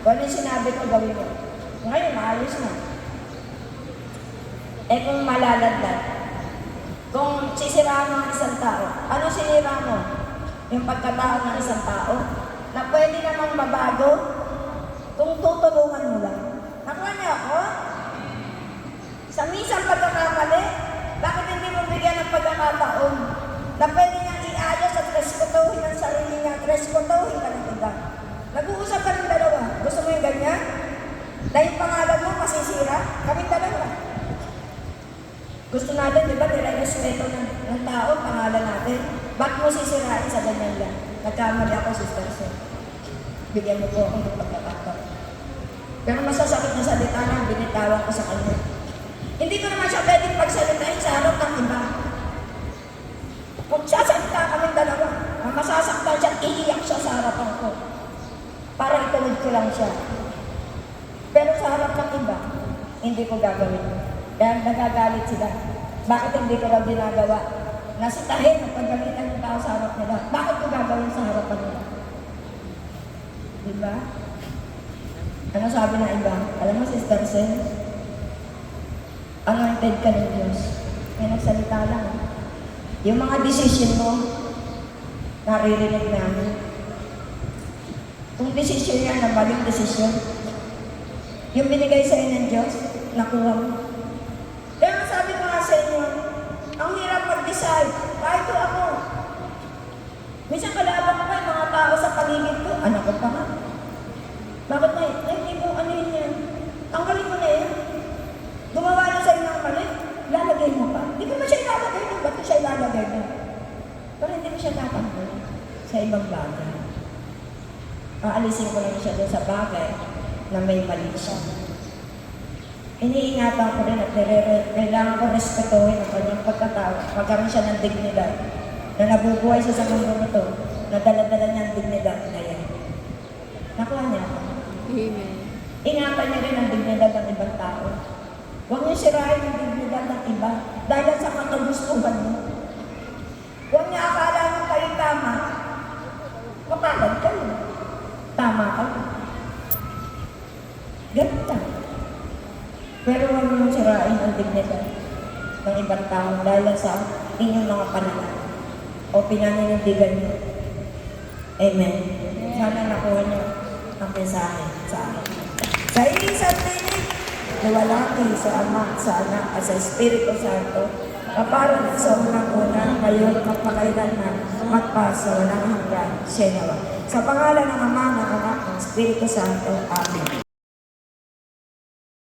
Kung ano yung sinabi ko, gawin mo. Ngayon, maayos na. Eh kung malaladlad, kung sisiraan mo ang isang tao, ano sinira mo? Yung pagkatao ng isang tao? Na pwede namang mabago kung tutulungan mo lang. Nakuha niyo ako? Sa misang pagkakamali, bakit hindi mo bigyan ng pagkakataon na pwede niyang iayos at respetuhin ang sarili niya, respetuhin ka ng iba. Nag-uusap ka ng dalawa. Gusto mo yung ganyan? Dahil pangalan mo masisira, kaming dalawa. Gusto natin, di ba, nire-respeto ng tao, pangalan natin. Ba't mo sisirain sa ganyan lang? Nagkamali ako, Sister Sen. Bigyan mo po ako ng pagkakataon. Pero masasakit na salita na, binitawan ko sa kanya. Hindi ko naman siya pwedeng pagsalitain sa harap ng iba. Kung sasalita kaming dalawa, masasaktan siya, iiyak siya sa harapan ko. Para ituloy ko lang siya. Pero sa harap ng iba, hindi ko gagawin. Dahil nagagalit sila. Bakit hindi ko lang ginagawa? Nasitahin at pagalitan ng tao sa harap nila. Bakit ko gagawin sa harapan nila? Diba? Ano sabi ng iba? Alam mo, Sister Sen, anointed ka ng Diyos. May nagsalita lang. Yung mga decision mo, naririnig namin. Kung decision yan, na maling decision, yung binigay sa'yo ng Diyos, nakuha mo. Kaya sabi ko nga sa inyo, ang hirap mag-decide. Kahit ko ako. Minsan kalaban ko pa yung mga tao sa paligid ko. Anak ko pa nga. Bakit na hindi mo ano yun yan? Tanggalin mo na yan. Gumawa na sa'yo ng mali. Lalagay mo pa. Hindi ko ba siya ilalagay mo? Ba't ko siya ilalagay mo? Pero hindi mo siya tatanggal. ibang bagay. Aalisin ko lang siya doon sa bagay na may mali siya. Iniingatan ko rin at kailangan ko respetuhin ang kanyang pagkatao. Magkaroon siya ng dignidad. Na nabubuhay siya sa mundo nito, na dala-dala niya ang dignidad na yan. Nakuha niya ako. Amen. Ingatan niya rin ang dignidad ng ibang tao. Huwag niyo sirain ang dignidad ng iba dahil sa kakagustuhan mo. Huwag niya akala nyo kayo tama. Mapalad kayo. Tama ka. Ganun lang. Pero huwag niyo sirain ang dignidad ng ibang tao dahil sa inyong mga pananaw o pinaninindigan niyo. Amen. Sana nakuha niyo ang mensahe sa akin. Sa isang tinig, niwalaki sa Ama, sa Anak, at sa Espiritu Santo, kaparan sa unang-una, ngayon, magpakailanman, magpa sa walang hanggan, siya nawa. Sa pangalan ng Ama, ng Anak, ng Espiritu Santo. Amen.